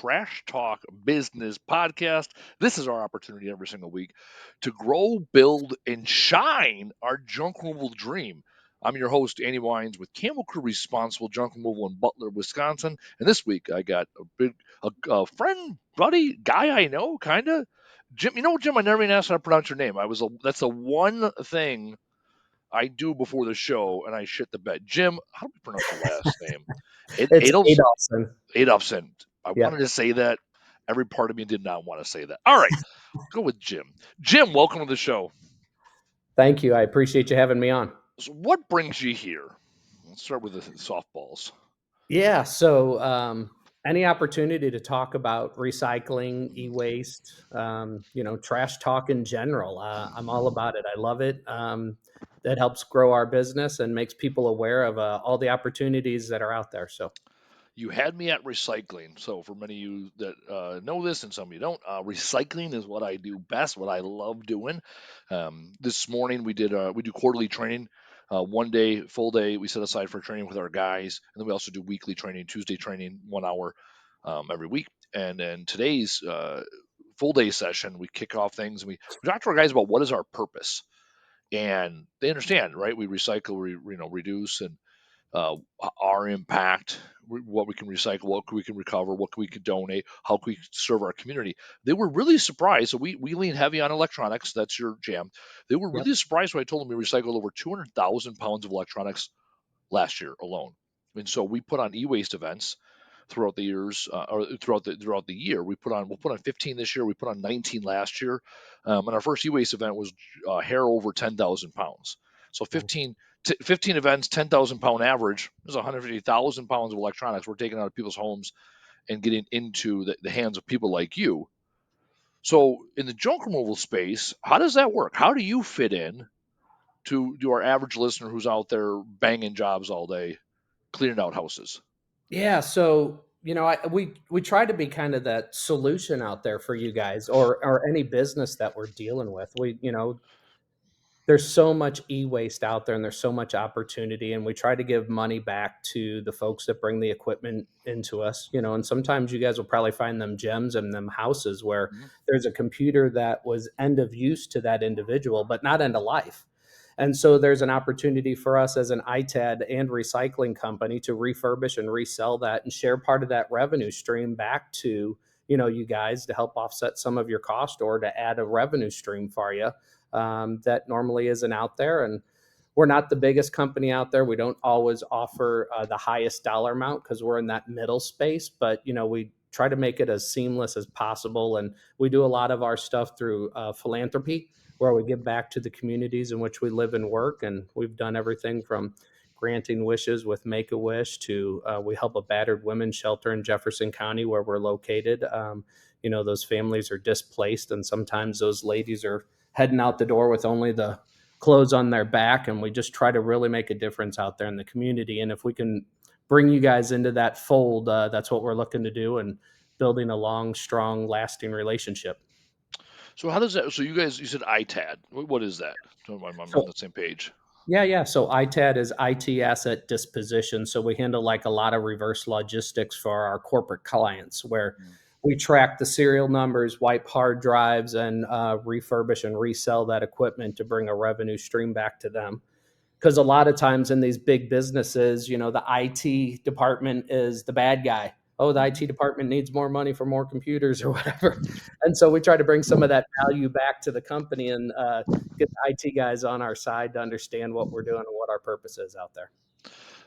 Trash Talk Business Podcast. This is our opportunity every single week to grow, build, and shine our junk removal dream. I'm your host, Andy Weins, with Camo Crew Responsible Junk Removal in Butler, Wisconsin. And this week I got a friend, buddy, guy I know, kind of. Jim, Jim, I never even asked how to pronounce your name. That's the one thing I do before the show, and I shit the bed. Jim, how do we pronounce your last name? It's Adolphson. Adolphson. Adolphson. I wanted Yep. to say that. Every part of me did not want to say that. All right, go with Jim. Jim, welcome to the show. Thank you. I appreciate you having me on. So what brings you here? Let's start with the softballs. Yeah. Any opportunity to talk about recycling, e-waste, trash talk in general. I'm all about it. I love it. That helps grow our business and makes people aware of all the opportunities that are out there. So, You had me at recycling. So for many of you that know this and some of you don't, recycling is what I do best, what I love doing. This morning we do quarterly training. One day, full day, we set aside for training with our guys, and then we also do weekly training, Tuesday training, 1 hour every week. And then today's full day session, we kick off things and we talk to our guys about what is our purpose, and they understand, right? We recycle, reduce, and uh, our impact, what we can recycle, what we can recover, what we can donate, how can we serve our community. They were really surprised. So we lean heavy on electronics. That's your jam. They were yep. really surprised when I told them we recycled over 200,000 pounds of electronics last year alone. And so we put on e-waste events throughout the years, or throughout the year. We'll put on 15 this year. We put on 19 last year, and our first e-waste event was hair over 10,000 pounds. So Nice. 15 events, 10,000 pound average. There's 150,000 pounds of electronics we're taking out of people's homes and getting into the hands of people like you. So in the junk removal space, how does that work? How do you fit in to our average listener who's out there banging jobs all day, cleaning out houses? Yeah. We try to be kind of that solution out there for you guys or any business that we're dealing with. There's so much e-waste out there and there's so much opportunity, and we try to give money back to the folks that bring the equipment into us, and sometimes you guys will probably find them gems in them houses where Mhm. there's a computer that was end of use to that individual but not end of life. And so there's an opportunity for us as an ITAD and recycling company to refurbish and resell that and share part of that revenue stream back to you guys to help offset some of your cost or to add a revenue stream for you that normally isn't out there. And we're not the biggest company out there. We don't always offer the highest dollar amount because we're in that middle space, but we try to make it as seamless as possible. And we do a lot of our stuff through philanthropy, where we give back to the communities in which we live and work. And we've done everything from granting wishes with Make a Wish to we help a battered women's shelter in Jefferson County where we're located. Those families are displaced, and sometimes those ladies are heading out the door with only the clothes on their back. And we just try to really make a difference out there in the community. And if we can bring you guys into that fold, that's what we're looking to do, and building a long, strong, lasting relationship. So how does that? So you said ITAD. What is that? So I'm on So the same page. yeah. So ITAD is IT asset disposition. So we handle like a lot of reverse logistics for our corporate clients, where Mm. we track the serial numbers, wipe hard drives, and refurbish and resell that equipment to bring a revenue stream back to them. Because a lot of times in these big businesses, the IT department is the bad guy. Oh, the Mhm. IT department needs more money for more computers or whatever. And so we try to bring some of that value back to the company and get the IT guys on our side to understand what we're doing and what our purpose is out there.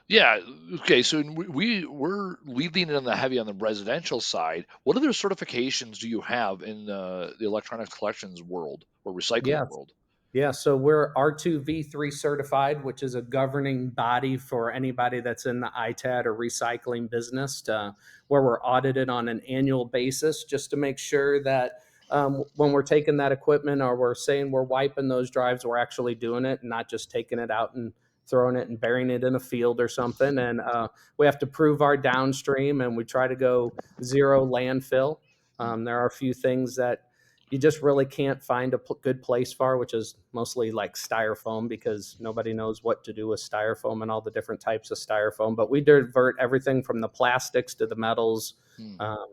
Yeah. Okay. So we're leading in the heavy on the residential side. What other certifications do you have in the electronics collections world or Yeah. recycling world? Yeah, so we're R2V3 certified, which is a governing body for anybody that's in the ITAD or recycling business, where we're audited on an annual basis just to make sure that when we're taking that equipment or we're saying we're wiping those drives, we're actually doing it and not just taking it out and throwing it and burying it in a field or something. And we have to prove our downstream, and we try to go zero landfill. There are a few things that you just really can't find a good place for, which is mostly like styrofoam, because nobody knows what to do with styrofoam and all the different types of styrofoam. But we divert everything from the plastics to the metals. Hmm. Um,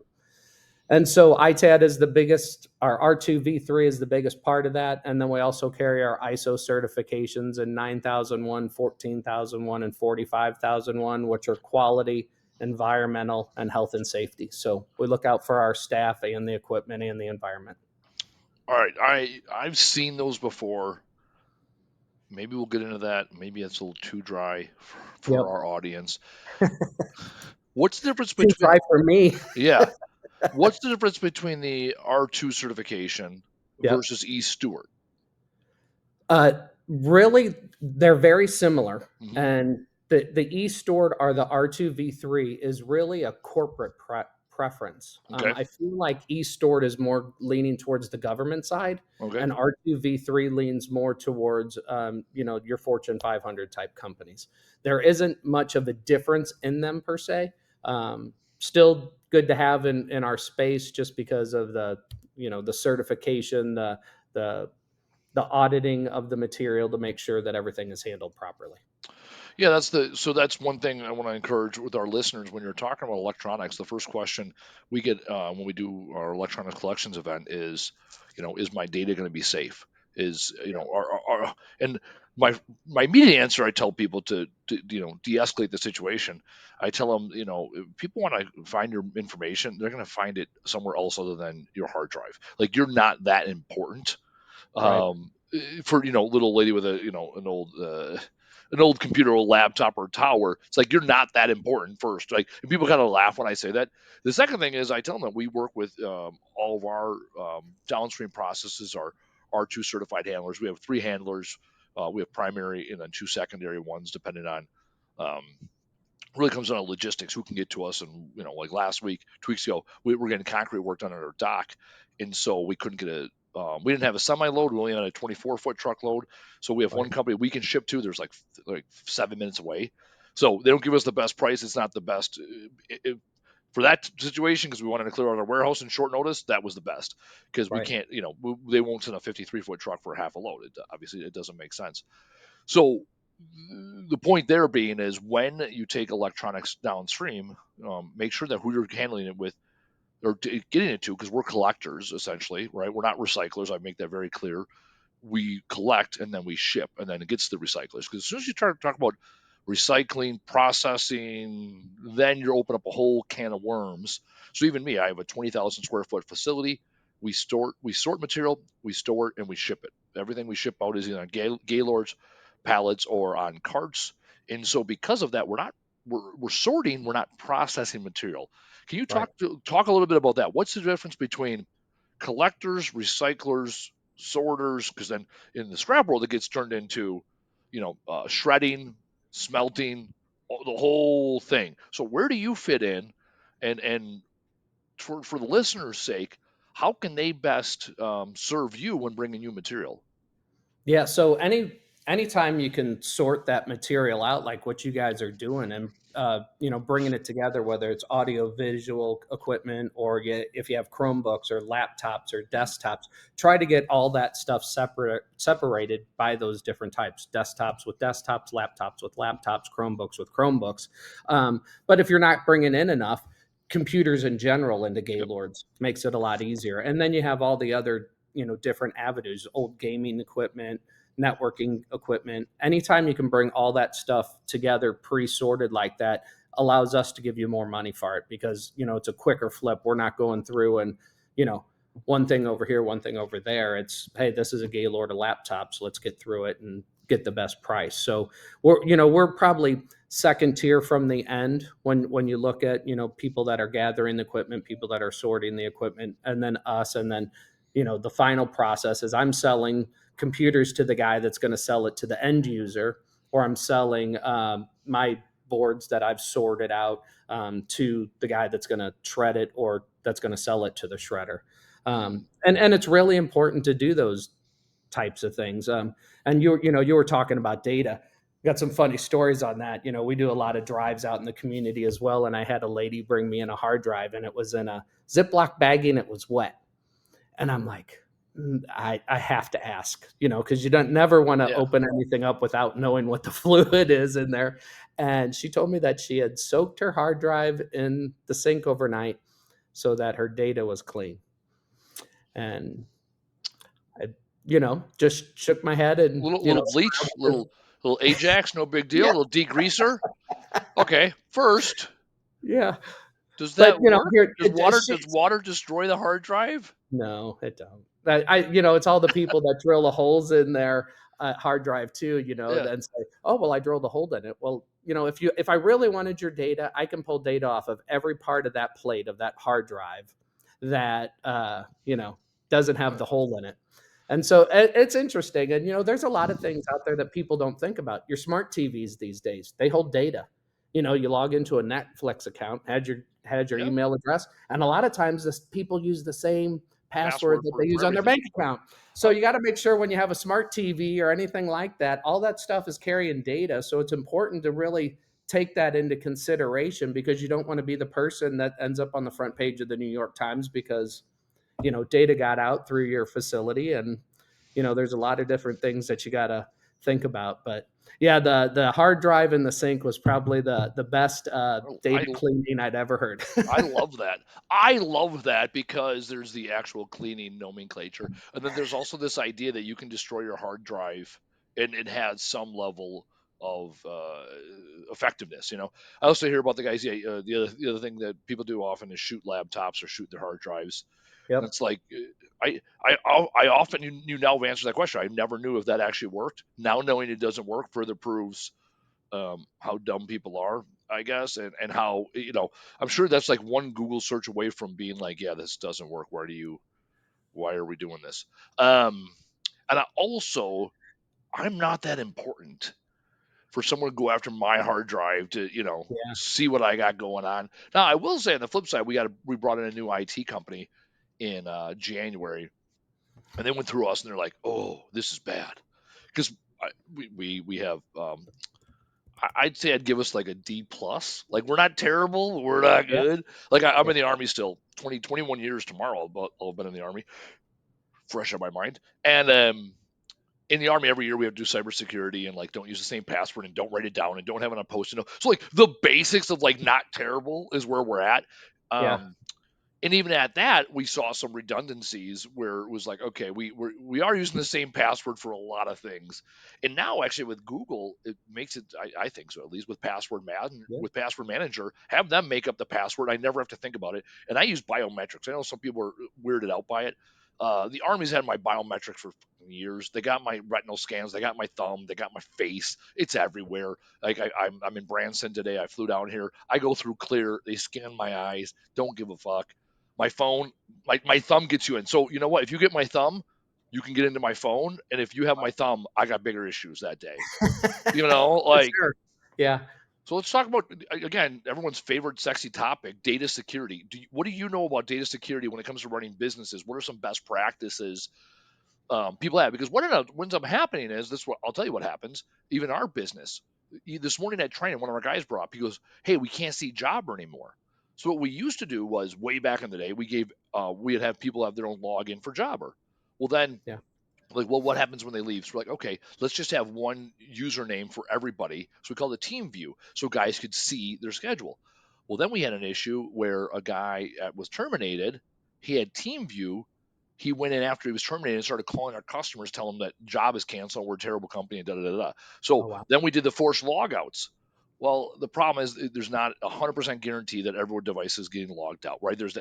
And so ITAD is the biggest, our R2V3 is the biggest part of that. And then we also carry our ISO certifications in 9001, 14001, and 45001, which are quality, environmental, and health and safety. So we look out for our staff and the equipment and the environment. All right, I've seen those before. Maybe we'll get into that. Maybe it's a little too dry for Yep. our audience. What's the difference Too between dry for me. yeah? What's the difference between the R2 certification Yep. versus E Stewart? Uh, really, they're very similar. Hmm. And the e-stored or the R2V3 is really a corporate preference. Okay. I feel like e-stored is more leaning towards the government side, Okay. and R2V3 leans more towards your Fortune 500 type companies. There isn't much of a difference in them per se. Still good to have in our space just because of the certification, the the auditing of the material to make sure that everything is handled properly. Yeah, that's one thing I want to encourage with our listeners when you're talking about electronics. The first question we get when we do our electronics collections event is, is my data going to be safe? Is and my my immediate answer I tell people to de-escalate the situation. I tell them, if people want to find your information, they're going to find it somewhere else other than your hard drive. Like you're not that important Right. for little lady with a an old computer or laptop or tower. It's like you're not that important first. Like, and people kind of laugh when I say that. The second thing is I tell them that we work with all of our downstream processes are R2 certified handlers. We have 3 handlers. We have primary and then 2 secondary ones, depending on um, really comes down to logistics. Who can get to us? And like last week, 2 weeks ago, we were getting concrete work done on our dock, and so we couldn't get a. We didn't have a semi load. We only had a 24-foot truckload. So we have one Right. company we can ship to. There's like 7 minutes away. So they don't give us the best price. It's not the best for that situation because we wanted to clear out our warehouse in short notice. That was the best because we Right. can't. They won't send a 53-foot truck for half a load. Obviously, it doesn't make sense. So the point there being is when you take electronics downstream, make sure that who you're handling it with or getting it to, because we're collectors essentially, right? We're not recyclers. I make that very clear. We collect and then we ship, and then it gets to the recyclers. Because as soon as you start to talk about recycling, processing, then you're open up a whole can of worms. So even me, I have a 20,000 square foot facility. We sort material, we store it, and we ship it. Everything we ship out is either on Gaylords, pallets, or on carts. And so because of that, we're sorting, we're not processing material. Can you Right. talk a little bit about that? What's the difference between collectors, recyclers, sorters? Because then in the scrap world, it gets turned into, shredding, smelting, the whole thing. So where do you fit in? And for the listener's sake, how can they best serve you when bringing you material? Yeah. So anytime you can sort that material out, like what you guys are doing, and bringing it together, whether it's audio visual equipment or if you have Chromebooks or laptops or Mhm. desktops, try to get all that stuff separated by those different types: desktops with desktops, laptops with laptops, Chromebooks with Chromebooks. But if you're not bringing in enough computers in general into Yep. Gaylords, makes it a lot easier. And then you have all the other different avenues: old gaming equipment, networking equipment. Anytime you can bring all that stuff together pre-sorted like that, allows us to give you more money for it, because it's a quicker flip. We're not going through and you know one thing over here, one thing over there. It's, hey, this is a Gaylord, a laptop, so let's get through it and get the best price. So we're probably second tier from the end when you look at people that are gathering the equipment, people that are sorting the equipment, and then us. And then the final process is I'm selling computers to the guy that's going to sell it to the end user, or I'm selling my boards that I've sorted out to the guy that's going to shred it, or that's going to sell it to the shredder. Mm. And it's really important to do those types of things. And you were talking about data. Got some funny stories on that. We do a lot of drives out in the community as well. And I had a lady bring me in a hard drive, and it was in a Ziploc baggie and it was wet. And I'm like, I have to ask, because you don't never want to Yeah. open anything up without knowing what the fluid is in there. And she told me that she had soaked her hard drive in the sink overnight, so that her data was clean. And I, just shook my head and, Little bleach, smiled. little Ajax, no big deal. Yeah, Little degreaser. Okay, first, yeah. does But, that work? here Does water she, does water destroy the hard drive? no, it don't. It's all the people that drill the holes in their hard drive too. Yeah, Then say, "Oh, well, I drilled a hole in it." Well, if I really wanted your data, I can pull data off of every part of that plate of that hard drive that doesn't have right. the hole in it. And so it's interesting, and there's a lot of things out there that people don't think about. Your smart TVs these days, they hold data. You log into a Netflix account, had your Yep. email address, and a lot of times people use the same password Password that they for use on their everything. bank account. So Uh, you got to make sure when you have a smart TV or anything like that, all that stuff is carrying data. So it's important to really take that into consideration, because you don't want to be the person that ends up on the front page of the New York Times because data got out through your facility. And there's a lot of different things that you got to think about. But yeah, the hard drive in the sink was probably the best oh, data cleaning I'd ever heard. I love that. I love that because there's the actual cleaning nomenclature, and then there's also this idea that you can destroy your hard drive and it has some level of effectiveness. I also hear about the guys. Yeah, the other thing that people do often is shoot laptops or shoot their hard drives, and Yep. it's like I often you now have answered that question. I never knew if that actually worked. Now knowing it doesn't work further proves how dumb people are, I guess, and how I'm sure that's like one Google search away from being like, yeah, this doesn't work. Why are we doing this? Um, and I'm not that important for someone to go after my hard drive to Yeah. see what I got going on. Now, I will say on the flip side, we brought in a new IT company in January, and they went through us and they're like, oh, this is bad because we have I'd say I'd give us like a D plus. Like we're not terrible, but we're not Yeah. good. Like I'm Yeah. in the army still, 21 years tomorrow. But I've been in the army, fresh on my mind. And in the army every year we have to do cybersecurity and like don't use the same password and don't write it down and don't have it on post-it note. So like the basics of like not terrible is where we're at. Yeah. Um, and even at that, we saw some redundancies where it was like, okay, we are using the same password for a lot of things, and now actually with Google, it makes it. I think so, at least Yeah. with Password Manager, have them make up the password. I never have to think about it, and I use biometrics. I know some people are weirded out by it. The Army's had my biometrics for years. They got my retinal scans. They got my thumb. They got my face. It's everywhere. Like I'm in Branson today. I flew down here. I go through Clear. They scan my eyes. Don't give a fuck. My phone, my thumb gets you in. So you know what? If you get my thumb, you can get into my phone. And if you have my thumb, I got bigger issues that day. For Like sure. Yeah. so. Let's talk about again everyone's favorite sexy topic: data security. What do you know about data security when it comes to running businesses? What are some best practices people have? Because what ends up happening is this. What I'll tell you what happens. Even our business. This morning at training, one of our guys brought up. He goes, "Hey, we can't see Jobber anymore." So what we used to do was way back in the day, we'd have people have their own login for Jobber. Well, then Yeah. like, well, what happens when they leave? So we're like, okay, let's just have one username for everybody. So we call it team view so guys could see their schedule. Well, then we had an issue where a guy was terminated. He had team view. He went in after he was terminated and started calling our customers, telling them that job is canceled. We're a terrible company and da da da da. So Oh, wow. then we did the forced logouts. Well, the problem is there's not 100% guarantee that every device is getting logged out, right? There's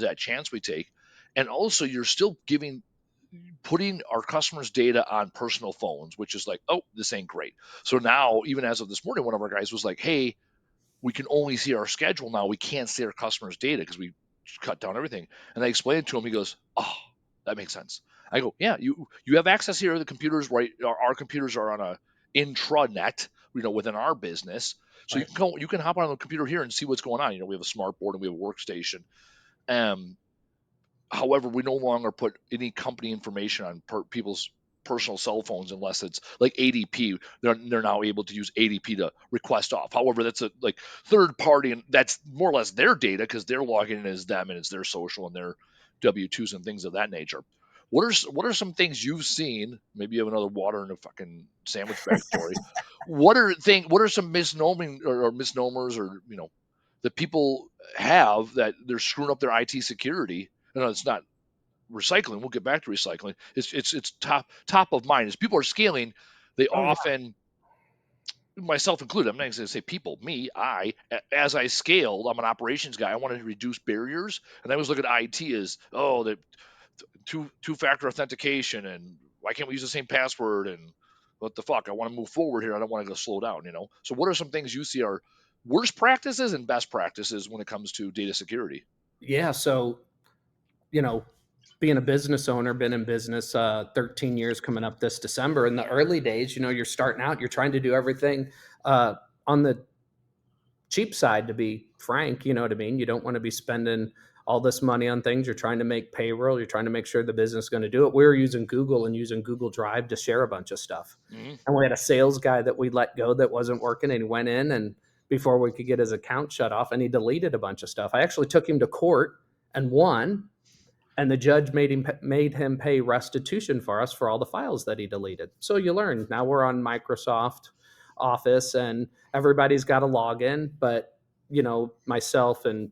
that chance we take, and also you're still putting our customers' data on personal phones, which is like, oh, this ain't great. So now, even as of this morning, one of our guys was like, hey, we can only see our schedule now. We can't see our customers' data because we cut down everything. And I explained it to him. He goes, oh, that makes sense. I go, yeah, you have access here. The computers, right? Our computers are on a intranet, within our business. So Right. you can hop on the computer here and see what's going on. We have a smart board and we have a workstation. Um, However, we no longer put any company information on people's personal cell phones unless it's like ADP. They're now able to use ADP to request off. However, that's a like third party, and that's more or less their data because they're logging in as them and it's their social and their W-2s and things of that nature. What are some things you've seen? Maybe you have another water in a fucking sandwich bag story. What are some misnomers or misnomers or that people have that they're screwing up their IT security. No, it's not recycling. We'll get back to recycling. It's top of mind as people are scaling. They Oh yeah. often, myself included, I'm not going to say people, me, as I scaled, I'm an operations guy. I wanted to reduce barriers, and I always look at IT as, oh, the two factor authentication, and why can't we use the same password? And what the fuck? I want to move forward here. I don't want to go slow down. So what are some things you see are worst practices and best practices when it comes to data security? Yeah. So, you know, being a business owner, been in business 13 years coming up this December. In the early days, you're starting out, you're trying to do everything uh, on the cheap side, to be frank. You know what I mean? You don't want to be spending all this money on things. You're trying to make payroll. You're trying to make sure the business is going to do it. We were using Google and using Google Drive to share a bunch of stuff. Mm-hmm. And we had a sales guy that we let go that wasn't working, and he went in and before we could get his account shut off, and he deleted a bunch of stuff. I actually took him to court and won, and the judge made him pay restitution for us for all the files that he deleted. So you learn. Now we're on Microsoft Office, and everybody's got a login, but myself and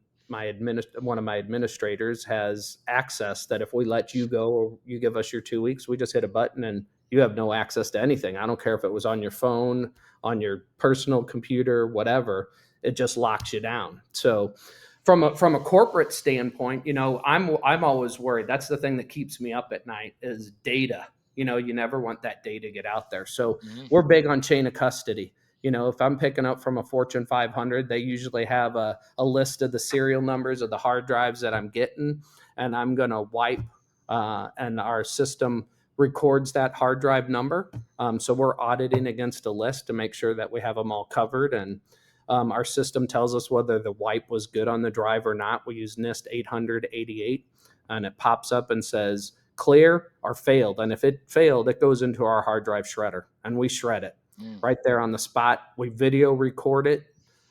one of my administrators has access that if we let you go or you give us your 2 weeks, we just hit a button and you have no access to anything. I don't care if it was on your phone, on your personal computer, whatever. It just locks you down. So from a corporate standpoint, I'm always worried. That's the thing that keeps me up at night is data. You never want that data to get out there. So Mm-hmm. we're big on chain of custody. If I'm picking up from a Fortune 500, they usually have a list of the serial numbers of the hard drives that I'm getting, and I'm going to wipe, and our system records that hard drive number. So we're auditing against a list to make sure that we have them all covered. And our system tells us whether the wipe was good on the drive or not. We use NIST 888, and it pops up and says clear or failed. And if it failed, it goes into our hard drive shredder, and we shred it Mm. right there on the spot. We video record it.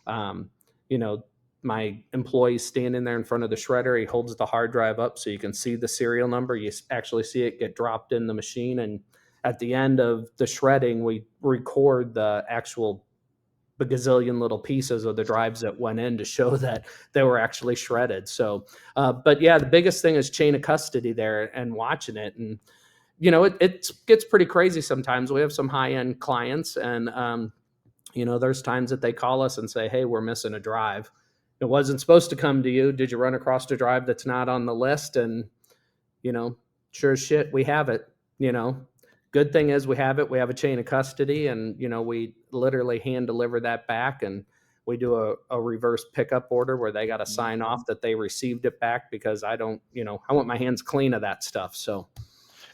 Um, you know, my employee's standing there in front of the shredder. He holds the hard drive up so you can see the serial number. You actually see it get dropped in the machine. And at the end of the shredding, we record the actual gazillion little pieces of the drives that went in to show that they were actually shredded. So, but yeah, the biggest thing is chain of custody there and watching it. And, it gets pretty crazy sometimes. We have some high end clients, and, there's times that they call us and say, hey, we're missing a drive. It wasn't supposed to come to you. Did you run across a drive that's not on the list? And, you know, sure as shit, we have it. You know, good thing is we have it. We have a chain of custody, and we literally hand deliver that back, and we do a reverse pickup order where they got to Mm. sign off that they received it back because I don't, I want my hands clean of that stuff. So,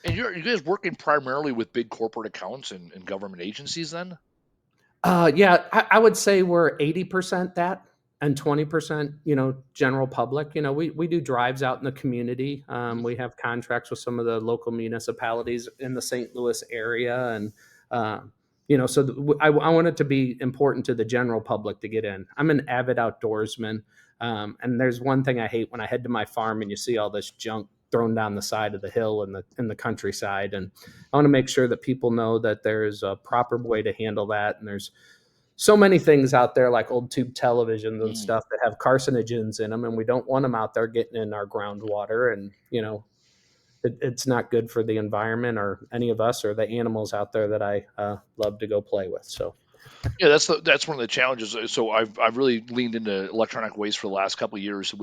And you guys working primarily with big corporate accounts and government agencies then? yeah, I would say we're 80% that and 20%, general public. We do drives out in the community. Mhm. We have contracts with some of the local municipalities in the St. Louis area. And, so I want it to be important to the general public to get in. I'm an avid outdoorsman. And there's one thing I hate when I head to my farm and you see all this junk thrown down the side of the hill in the countryside. And I want to make sure that people know that there's a proper way to handle that. And there's so many things out there like old tube televisions and Mm. stuff that have carcinogens in them, and we don't want them out there getting in our groundwater. And it's not good for the environment or any of us or the animals out there that I love to go play with. So Yeah, that's one of the challenges. So I've really leaned into electronic waste for the last couple of years.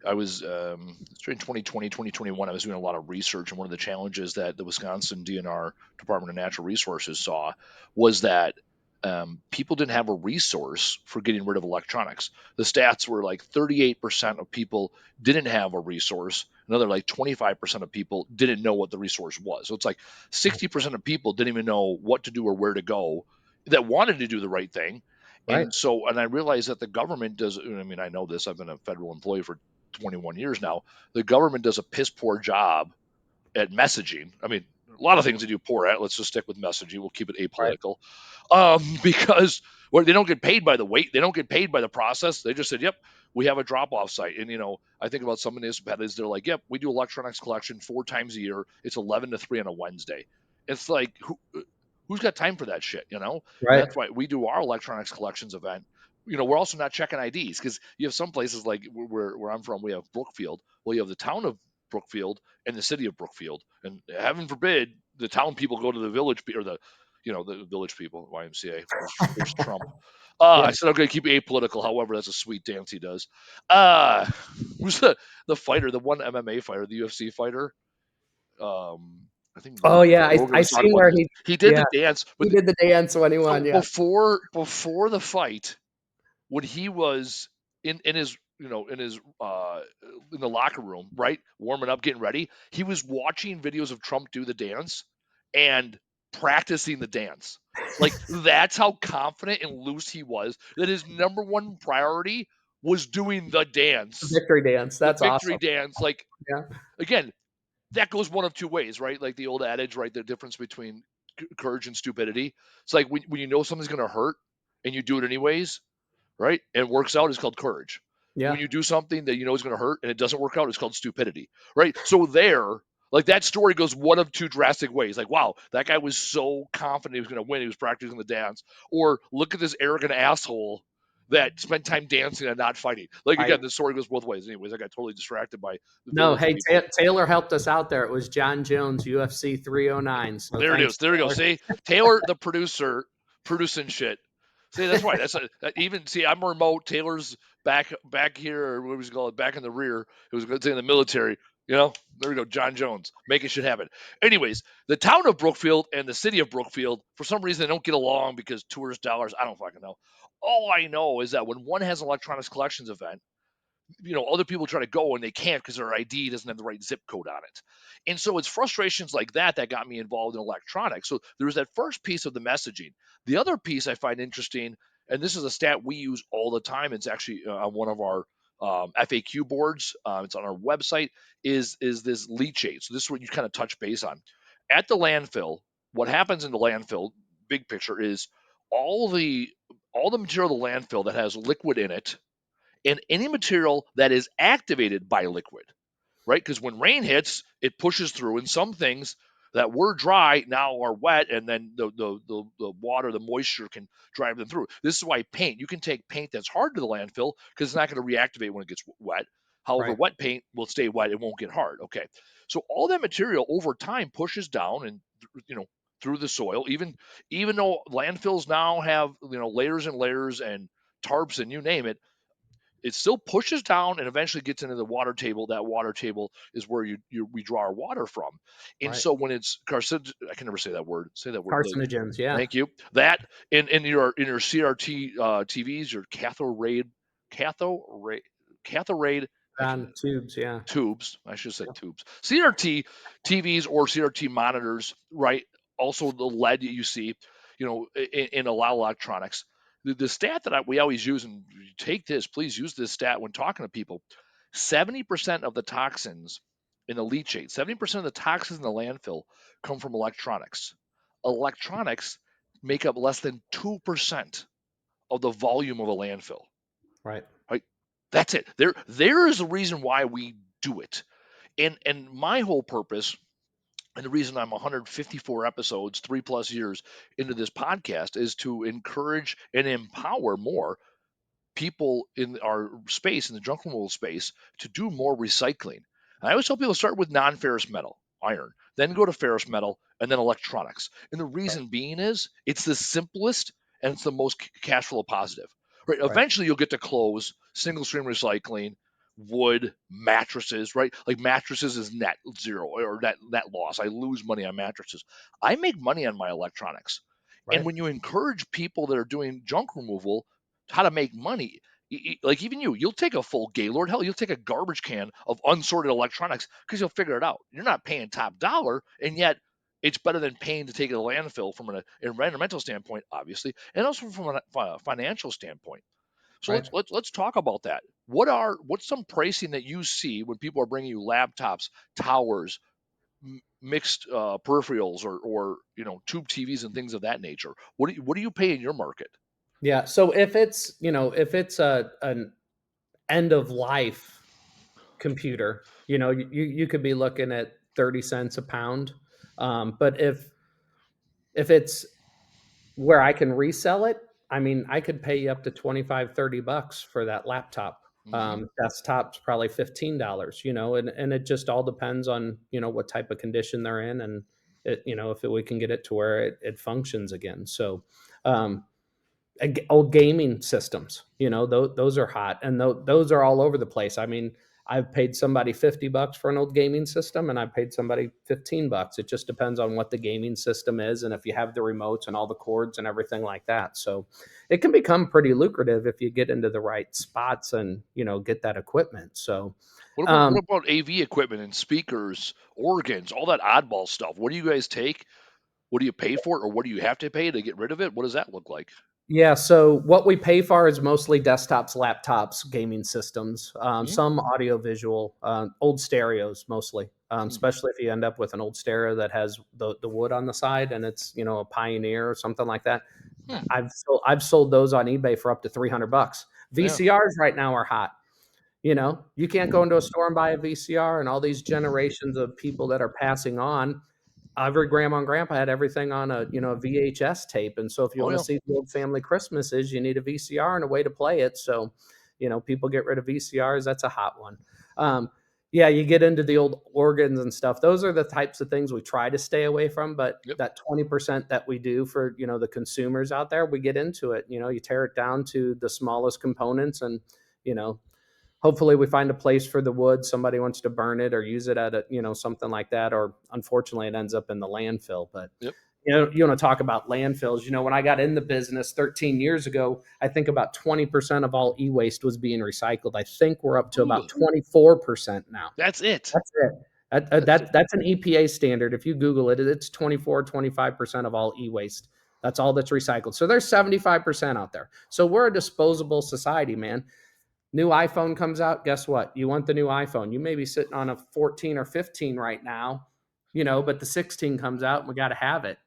I was during 2020, 2021, I was doing a lot of research, and one of the challenges that the Wisconsin DNR, Department of Natural Resources, saw was that people didn't have a resource for getting rid of electronics. The stats were like 38% of people didn't have a resource. Another like 25% of people didn't know what the resource was. So it's like 60% of people didn't even know what to do or where to go that wanted to do the right thing. right, And I realized that the government does, I mean, I know this, I've been a federal employee for 21 years now. The government does a piss poor job at messaging. I mean, a lot of things they do poor at. Let's just stick with messaging. We'll keep it right, apolitical. Because well, they don't get paid by the weight, they don't get paid by the process. They just said, "Yep, we have a drop-off site." And I think about some municipalities. They're like, "Yep, we do electronics collection 4 times a year. It's 11 to 3 on a Wednesday." It's like, who's got time for that shit? And right, that's why we do our electronics collections event. we're also not checking IDs because you have some places like where I'm from, we have Brookfield. Well, you have the town of Brookfield and the city of Brookfield, and heaven forbid the town people go to the village or the village people, YMCA. There's Trump. Yeah. I said I'm going to keep it apolitical. However, that's a sweet dance he does. Uh, who's the fighter, the one MMA fighter, the UFC fighter? I think Oh yeah, Rogan I was talking seen about where this. He did yeah, the dance, he but did the dance when he so won. Yeah. before the fight, when he was in his in the locker room, right, warming up, getting ready, he was watching videos of Trump do the dance and practicing the dance. Like that's how confident and loose he was that his number one priority was doing the The dance, victory dance. the That's victory awesome. dance. Like Yeah. again, that goes one of two ways, right? Like the old adage, right? The difference between courage and stupidity. It's like when you know something's going to hurt and you do it anyways, right? And it works out, is called courage. When Yeah. you do something that you know is going to hurt and it doesn't work out, it's called stupidity, right? So like that story goes one of two drastic ways. Like, wow, that guy was so confident he was going to win. He was practicing the dance. Or look at this arrogant asshole that spent time dancing and not fighting. Like Right. again, the story goes both ways. Anyways, I got totally distracted by the No, village hey, people. Taylor helped us out there. It was John Jones, UFC 309. So There it thanks, is. There we go. Taylor. See, Taylor, the producer, producing shit. See, that's right. Even see. I'm remote. Taylor's back here, or what was it called? Back in the rear. It was going to say in the military. There we go. John Jones making shit happen. Anyways, the town of Brookfield and the city of Brookfield, for some reason, they don't get along because tourist dollars. I don't fucking know. All I know is that when one has an electronics collections event, other people try to go and they can't because their ID doesn't have the right zip code on it. And so it's frustrations like that got me involved in electronics. So there was that first piece of the messaging. The other piece I find interesting, and this is a stat we use all the time. It's actually on one of our FAQ boards. It's on our website. Is this leachate? So this is what you kind of touch base on. At the landfill, what happens in the landfill? Big picture is all the all the material of the landfill that has liquid in it and any material that is activated by liquid, right? Because when rain hits, it pushes through, and some things that were dry now are wet, and then the water, the moisture can drive them through. This is why paint, you can take paint that's hard to the landfill because it's not going to reactivate when it gets wet. However, Right. wet paint will stay wet, it won't get hard. Okay. So all that material over time pushes down and you know through the soil, even though landfills now have layers and layers and tarps and you name it, it still pushes down and eventually gets into the water table. That water table is where we draw our water from. And Right. so when it's carcinogen, I can never say that word. Say that word. Carcinogens. Yeah. Thank you. That in your CRT TVs, your cathode cathode. I can On tubes. Yeah. tubes. I should have said tubes. CRT TVs or CRT monitors, right? Also the lead that you see, in a lot of electronics. The stat that we always use, and you take this, please use this stat when talking to people. 70% of the toxins in the leachate, 70% of the toxins in the landfill come from electronics. Electronics make up less than 2% of the volume of a landfill. Right. Right? That's it. There is a reason why we do it. And my whole purpose and the reason I'm 154 episodes, 3+ years into this podcast is to encourage and empower more people in our space, in the junk removal space, to do more recycling. And I always tell people start with non-ferrous metal, iron, then go to ferrous metal, and then electronics. And the Right. reason being is it's the simplest and it's the most cash flow positive. Right? Right. Eventually, you'll get to clothes, single stream recycling, wood, mattresses. Right? Like mattresses is net zero or net loss. I lose money on mattresses. I make money on my electronics. And Right. when you encourage people that are doing junk removal how to make money. Like even you'll take a full Gaylord, hell, you'll take a garbage can of unsorted electronics because you'll figure it out. You're not paying top dollar, and yet it's better than paying to take it to landfill from an environmental standpoint, obviously, and also from a financial standpoint. So Right. let's talk about that. What's some pricing that you see when people are bringing you laptops, towers, mixed peripherals, or tube TVs and things of that nature? What do you pay in your market? Yeah. So if it's an end of life computer, you could be looking at 30 cents a pound. But if it's where I can resell it, I mean, I could pay you up to 25, $30 for that laptop. Hmm. Desktop's probably $15, and it just all depends on, what type of condition they're in and if we can get it to where it functions again. So, um, old gaming systems, those are hot and those are all over the place. I mean, I've paid somebody $50 for an old gaming system and I paid somebody $15. It just depends on what the gaming system is and if you have the remotes and all the cords and everything like that. So it can become pretty lucrative if you get into the right spots and get that equipment. So What um, about AV equipment and speakers, organs, all that oddball stuff? What do you guys take? What do you pay for it, or what do you have to pay to get rid of it? What does that look like? Yeah, so what we pay for is mostly desktops, laptops, gaming systems, Hmm. some audio visual, old stereos mostly, Hmm. especially if you end up with an old stereo that has the wood on the side and it's a Pioneer or something like that. Hmm. I've sold those on eBay for up to $300. Yeah. VCRs right now are hot. You can't go into a store and buy a VCR, and all these generations of people that are passing on every grandma and grandpa had everything on a VHS tape, and so if you Oh want to yeah. see the old family Christmases, you need a VCR and a way to play it. So, people get rid of VCRs. That's a hot one. Um, yeah, you get into the old organs and stuff. Those are the types of things we try to stay away from. But Yep. that 20% that we do for the consumers out there, we get into it. You tear it down to the smallest components, and you know hopefully we find a place for the wood. Somebody wants to burn it or use it at something like that, or unfortunately it ends up in the landfill. But Yep. you want to talk about landfills. When I got in the business 13 years ago, I think about 20% of all e-waste was being recycled. I think we're up to Ooh, about 24% now. that's it. That's it. That's it. That's an EPA standard. If you Google it, it's 24-25% of all e-waste. That's all that's recycled. So there's 75% out there. So we're a disposable society, man. New iPhone comes out, guess what? You want the new iPhone. You may be sitting on a 14 or 15 right now, but the 16 comes out and we got to have it.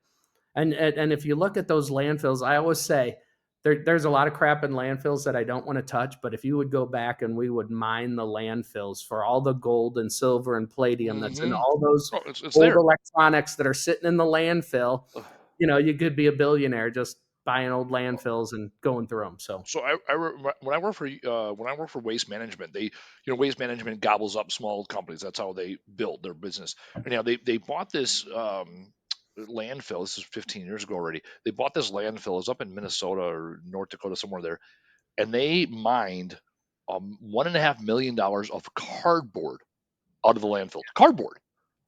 And if you look at those landfills, I always say there's a lot of crap in landfills that I don't want to touch. But if you would go back and we would mine the landfills for all the gold and silver and palladium that's in Hmm. all those Oh, it's old there. electronics that are sitting in the landfill, Ugh. you could be a billionaire just buying old landfills and going through them. So So when I work for Waste Management, Waste Management gobbles up small companies. That's how they build their business. And they bought this landfill. This is 15 years ago already. They bought this landfill. It was up in Minnesota or North Dakota, somewhere there, and they mined $1.5 million of cardboard out of the landfill. Cardboard,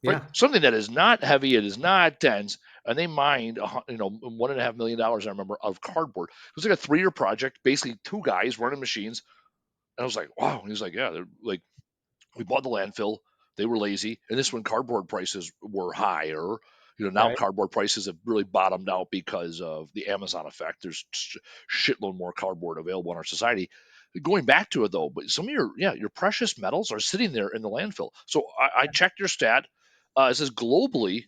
right? yeah, Something that is not heavy, it is not dense, and they mined, $1.5 million. I remember, of cardboard. It was like a 3-year project, basically two guys running machines. And I was like, wow. And he was like, yeah, they're like, we bought the landfill. They were lazy, and this when cardboard prices were higher. Now right. cardboard prices have really bottomed out because of the Amazon effect. There's shitload more cardboard available in our society. Going back to it though, but some of your precious metals are sitting there in the landfill. So I checked your stat. It says globally,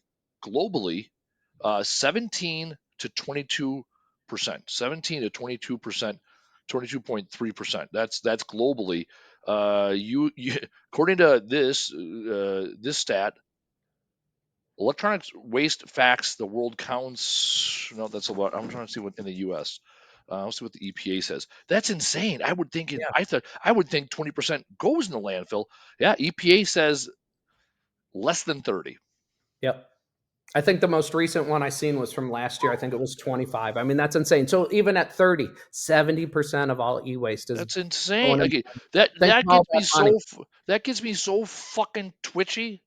17 to 22%, 17 to 22%, 22.3%. That's globally. You according to this stat, electronics waste facts the world counts. No, that's a lot. I'm trying to see what in the U.S. Let's see what the EPA says. That's insane. I would think Yeah. I would think 20% goes in the landfill. Yeah, EPA says less than 30. Yep. I think the most recent one I seen was from last year. I think it was 25. I mean, that's insane. So even at 30, 70% of all e-waste is That's insane. going into Okay, that think that of all gets that me money. that gets me so fucking twitchy.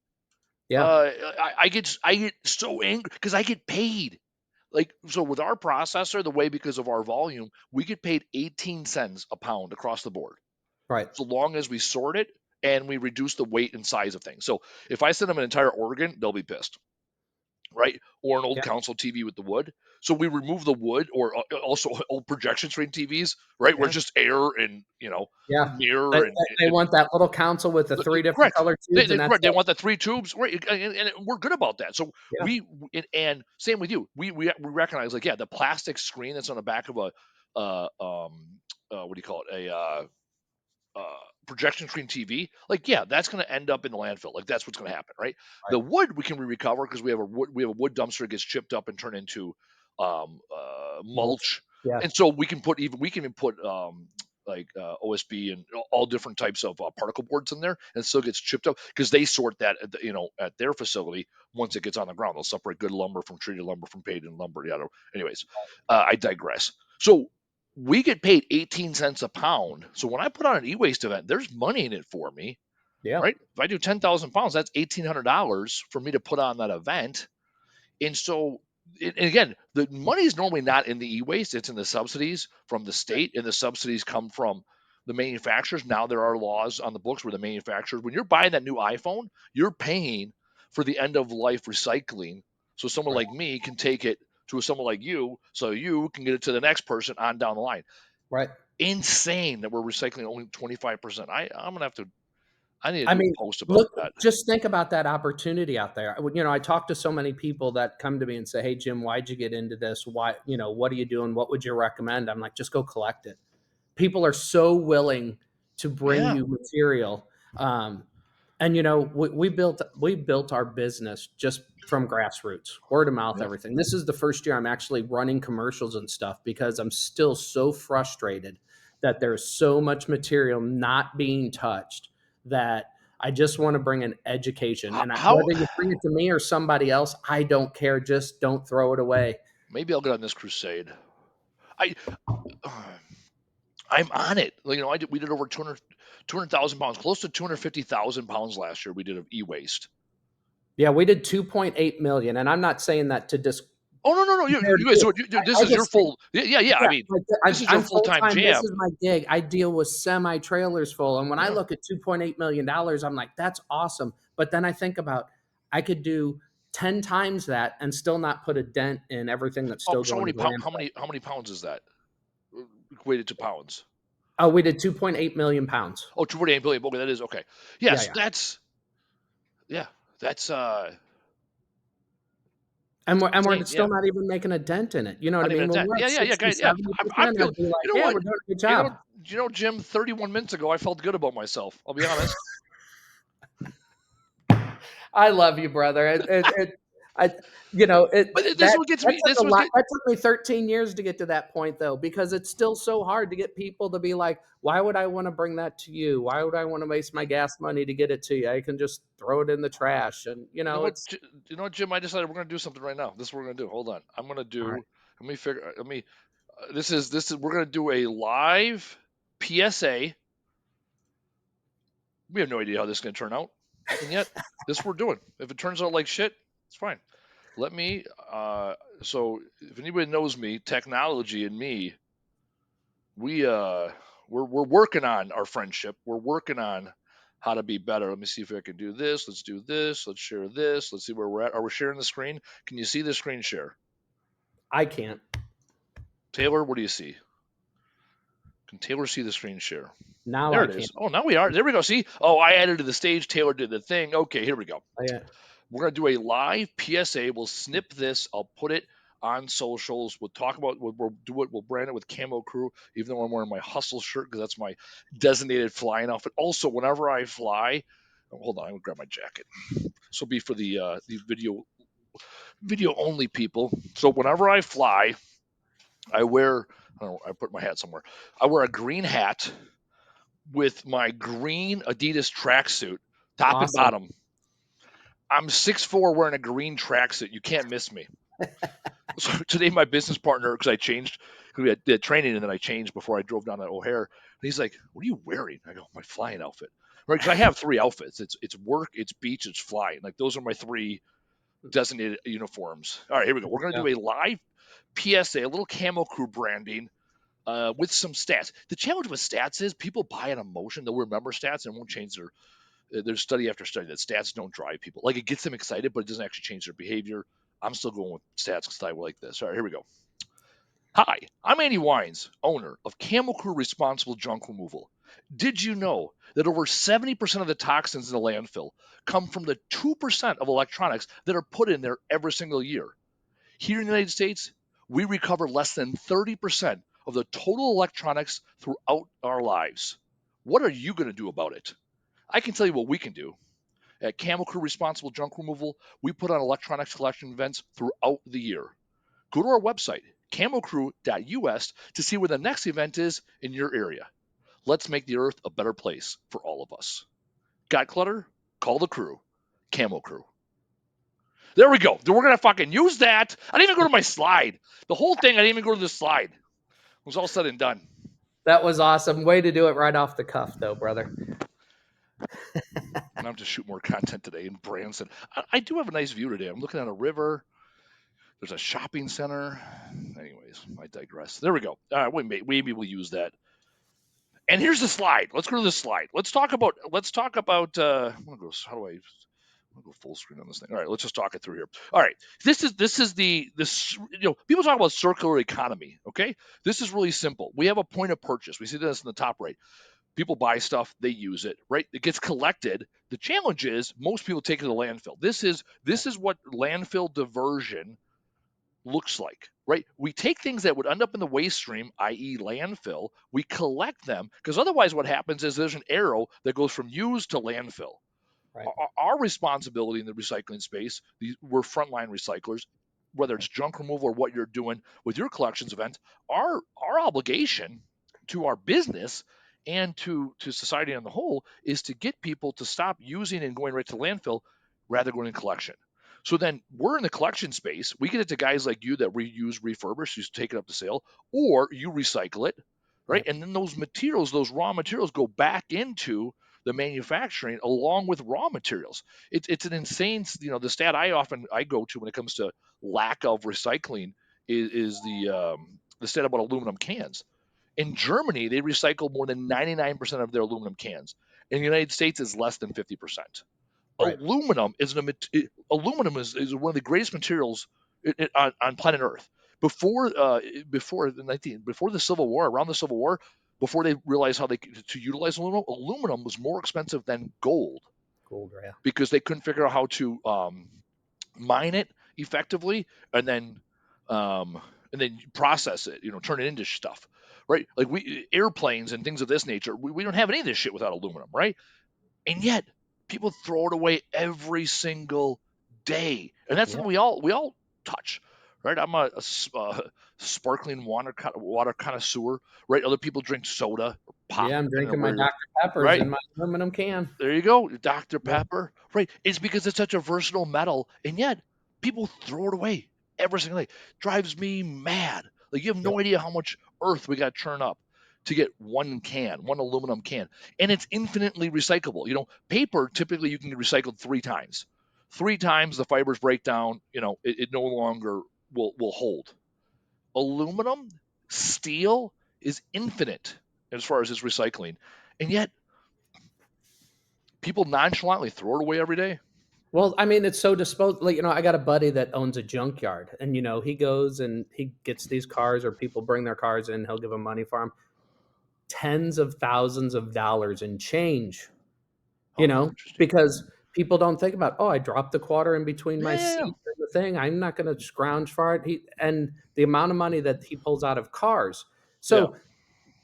Yeah, I get so angry because I get paid. Like, so with our processor, the way, because of our volume, we get paid 18 cents a pound across the board, right. so long as we sort it and we reduce the weight and size of things. So if I send them an entire organ, they'll be pissed, right? Or an old Yeah, console TV with the wood. So we remove the wood, or also old projection screen TVs, right? Where yeah, it's just air and yeah. They mirror they they want that little console with the 3 different correct. color tubes, and that's Correct. They it. want the three tubes, right? And we're good about that. So Yeah, and same with you. We recognize, like, yeah, the plastic screen that's on the back of a what do you call it, a projection screen TV. Like, yeah, that's going to end up in the landfill. Like, that's what's going to happen, right? right. The wood we can recover because we have a wood dumpster that gets chipped up and turned into Mulch. mulch. Yeah. And so we can even put like OSB and all different types of particle boards in there, and it still gets chipped up because they sort that at at their facility. Once it gets on the ground, they'll separate good lumber from treated lumber from paid in lumber. Yeah. Anyways, I digress. So we get paid 18 cents a pound. So when I put on an e-waste event, there's money in it for me, Yeah. right? If I do 10,000 pounds, that's $1,800 for me to put on that event. And so, and again, the money is normally not in the e-waste; it's in the subsidies from the state, and the subsidies come from the manufacturers. Now there are laws on the books where the manufacturers, when you're buying that new iPhone, you're paying for the end of life recycling. So someone Right. like me can take it to someone like you, so you can get it to the next person on down the line. Right. Insane that we're recycling only 25%. I'm gonna have to. I need to I do mean, a post about look, that. just think about that opportunity out there. I talk to so many people that come to me and say, "Hey, Jim, why'd you get into this? Why, what are you doing? What would you recommend?" I'm like, just go collect it. People are so willing to bring Yeah, you material. Um, and we built our business just from grassroots, word of mouth, yeah. everything. This is the first year I'm actually running commercials and stuff because I'm still so frustrated that there's so much material not being touched that I just want to bring an education. And How whether you bring it to me or somebody else, I don't care. Just don't throw it away. maybe I'll get on this crusade. I I'm on it. Like, we did over 200,000 pounds, close to 250,000 pounds last year. We did of e-waste. Yeah, we did 2.8 million, and I'm not saying that to dis Oh no, no, no! compare to You guys, you. this I is your just think full. Yeah, yeah, yeah. I yeah, mean, like, this is your I'm full full time time. This jam. is my gig. I deal with semi trailers full, and when I Yeah. look at $2.8 million, I'm like, that's awesome. But then I think about I could do 10 times that and still not put a dent in everything that's Oh, still so going to the landfill. how many pounds is that equated to pounds? Oh, we did 2.8 million pounds. Oh, 2.8 billion. Okay, that is okay. Yeah, Yes, yeah. yeah, that's And we're insane. still Yeah, not even making a dent in it. You know what I not even mean? a When dent. we're at Yeah, yeah, yeah, 60, guys. Yeah, seventy I percent feel. I'd be like, You know yeah, what? we're doing a good job. Jim. 31 minutes ago, I felt good about myself. I'll be honest. I love you, brother. I, But this is that what gets that me. took This a was lot. get. That took me 13 years to get to that point, though, because it's still so hard to get people to be like, "Why would I want to bring that to you? Why would I want to waste my gas money to get it to you? I can just throw it in the trash." And You know what? it's You know what, Jim? I decided we're gonna do something right now. This is what we're gonna do. Hold on. I'm gonna all right. do. Let me figure. Let me. This is. We're gonna do a live PSA. We have no idea how this is gonna turn out, and yet this we're doing. If it turns out like shit, it's fine. Let me. So if anybody knows me, technology and me, we we're working on our friendship. We're working on how to be better. Let me see if I can do this. Let's do this. Let's share this. Let's see where we're at. Are we sharing the screen? Can you see the screen share? I can't. Taylor, what do you see? Can Taylor see the screen share? Now There I it can't. is. Oh, now we are. There we go. See? Oh, I added to the stage. Taylor did the thing. Okay, here we go. Yeah. We're going to do a live PSA. We'll snip this. I'll put it on socials. We'll talk about, we'll do it. We'll brand it with Camo Crew, even though I'm wearing my hustle shirt because that's my designated flying outfit. Also, whenever I fly, oh, hold on, I'm going to grab my jacket. This will be for the video only people. So whenever I fly, I wear, I don't know, I put my hat somewhere. I wear a green hat with my green Adidas tracksuit, top and Awesome. bottom. I'm 6'4", wearing a green tracksuit. You can't miss me. So today, my business partner, because I changed, we had training, and then I changed before I drove down to O'Hare. And he's like, "What are you wearing?" I go, "My flying outfit." Right? Because I have three outfits. It's work, it's beach, it's flying. Like those are my three designated uniforms. All right, here we go. We're gonna Yeah. do a live PSA, a little Camo Crew branding. With some stats. The challenge with stats is people buy an emotion. They'll remember stats and won't change there's study after study that stats don't drive people. Like it gets them excited, but it doesn't actually change their behavior. I'm still going with stats because I like this. All right, here we go. Hi, I'm Andy Weins, owner of Camel Crew Responsible Junk Removal. Did you know that over 70% of the toxins in the landfill come from the 2% of electronics that are put in there every single year? Here in the United States, we recover less than 30% of the total electronics throughout our lives. What are you going to do about it? I can tell you what we can do. At Camel Crew Responsible Junk Removal, we put on electronics collection events throughout the year. Go to our website, camocrew.us to see where the next event is in your area. Let's make the earth a better place for all of us. Got clutter? Call the crew. Camo Crew. There we go. We're going to fucking use that. I didn't even go to my slide. The whole thing, I didn't even go to the slide. It was all said and done. That was awesome. Way to do it right off the cuff, though, brother. I'm to shoot more content today in Branson. I do have a nice view today. I'm looking at a river. There's a shopping center. Anyways, I digress. There we go. Maybe we'll use that. And here's the slide. Let's go to the slide. Let's talk about. I'm gonna go. How do I? I'm gonna go full screen on this thing. All right, let's just talk it through here. All right, this is this. People talk about circular economy. Okay, this is really simple. We have a point of purchase. We see this in the top right. People buy stuff, they use it, right? It gets collected. The challenge is most people take it to the landfill. This is what landfill diversion looks like, right? We take things that would end up in the waste stream, i.e., landfill, we collect them, because otherwise, what happens is there's an arrow that goes from used to landfill. Right. Our responsibility in the recycling space, we're frontline recyclers, whether it's junk removal or what you're doing with your collections event, our obligation to our business and to society on the whole is to get people to stop using and going right to landfill rather than going in collection. So then we're in the collection space. We get it to guys like you that reuse, refurbish, you take it up to sale, or you recycle it, right? Right. And then those materials, those raw materials, go back into the manufacturing along with raw materials. It's an insane, the stat I go to when it comes to lack of recycling is the stat about aluminum cans. In Germany, they recycle more than 99% of their aluminum cans. In the United States, it's less than 50%. Right. Aluminum is one of the greatest materials on planet Earth. Before the Civil War, around the Civil War, before they realized how to utilize aluminum was more expensive than gold Cool, yeah. because they couldn't figure out how to mine it effectively and then um, process it, turn it into stuff, right? Like we airplanes and things of this nature, we don't have any of this shit without aluminum, right? And yet people throw it away every single day, and that's Yeah. something we all touch, right? I'm a sparkling water connoisseur, right? Other people drink soda or pop, Yeah, I'm depending on drinking my where you're, Dr. Peppers right? in my aluminum can. There you go, Dr. Yeah. Pepper. Right. It's because it's such a versatile metal, and yet people throw it away every single day. Drives me mad. Like you have Yep. no idea how much earth we got to churn up to get one aluminum can. And it's infinitely recyclable. Paper typically you can get recycled 3 times. 3 times the fibers break down, it no longer will hold. Aluminum, steel is infinite as far as its recycling. And yet people nonchalantly throw it away every day. Well, I mean, it's so disposable. Like, I got a buddy that owns a junkyard, and he goes and he gets these cars, or people bring their cars in. He'll give them money for them, tens of thousands of dollars in change. You Oh, know, interesting. because people don't think about, oh, I dropped the quarter in between Yeah, my yeah, yeah. seat and the thing. I'm not going to scrounge for it. And the amount of money that he pulls out of cars. Yeah. So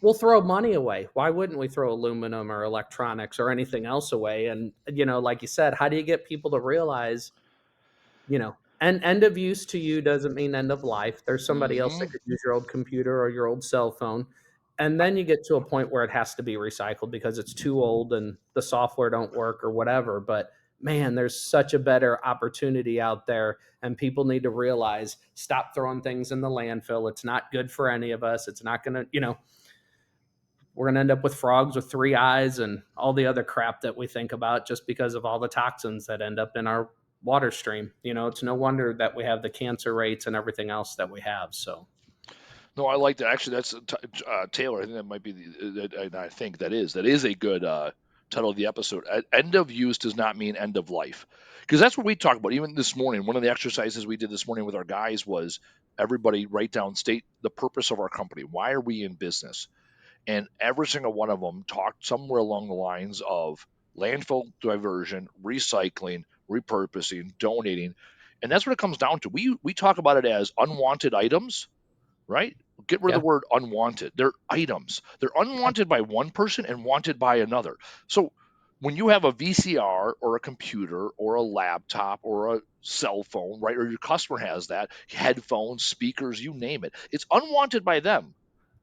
we'll throw money away. Why wouldn't we throw aluminum or electronics or anything else away? And, like you said, how do you get people to realize, and end of use to you doesn't mean end of life. There's somebody else that Mm-hmm. could use your old computer or your old cell phone. And then you get to a point where it has to be recycled because it's too old and the software don't work or whatever. But man, there's such a better opportunity out there, and people need to realize, stop throwing things in the landfill. It's not good for any of us. It's not going to, we're going to end up with frogs with 3 eyes and all the other crap that we think about just because of all the toxins that end up in our water stream. It's no wonder that we have the cancer rates and everything else that we have. So, No, I like that. Actually, that's Taylor. I think that might be I think that is a good title of the episode. End of use does not mean end of life, because that's what we talk about. Even this morning, one of the exercises we did this morning with our guys was everybody write down, state the purpose of our company. Why are we in business? And every single one of them talked somewhere along the lines of landfill diversion, recycling, repurposing, donating, and that's what it comes down to. We talk about it as unwanted items, right? Get rid of yeah, the word unwanted. They're items. They're yeah, unwanted by one person and wanted by another. So when you have a VCR or a computer or a laptop or a cell phone, right, or your customer has that, headphones, speakers, you name it, it's unwanted by them.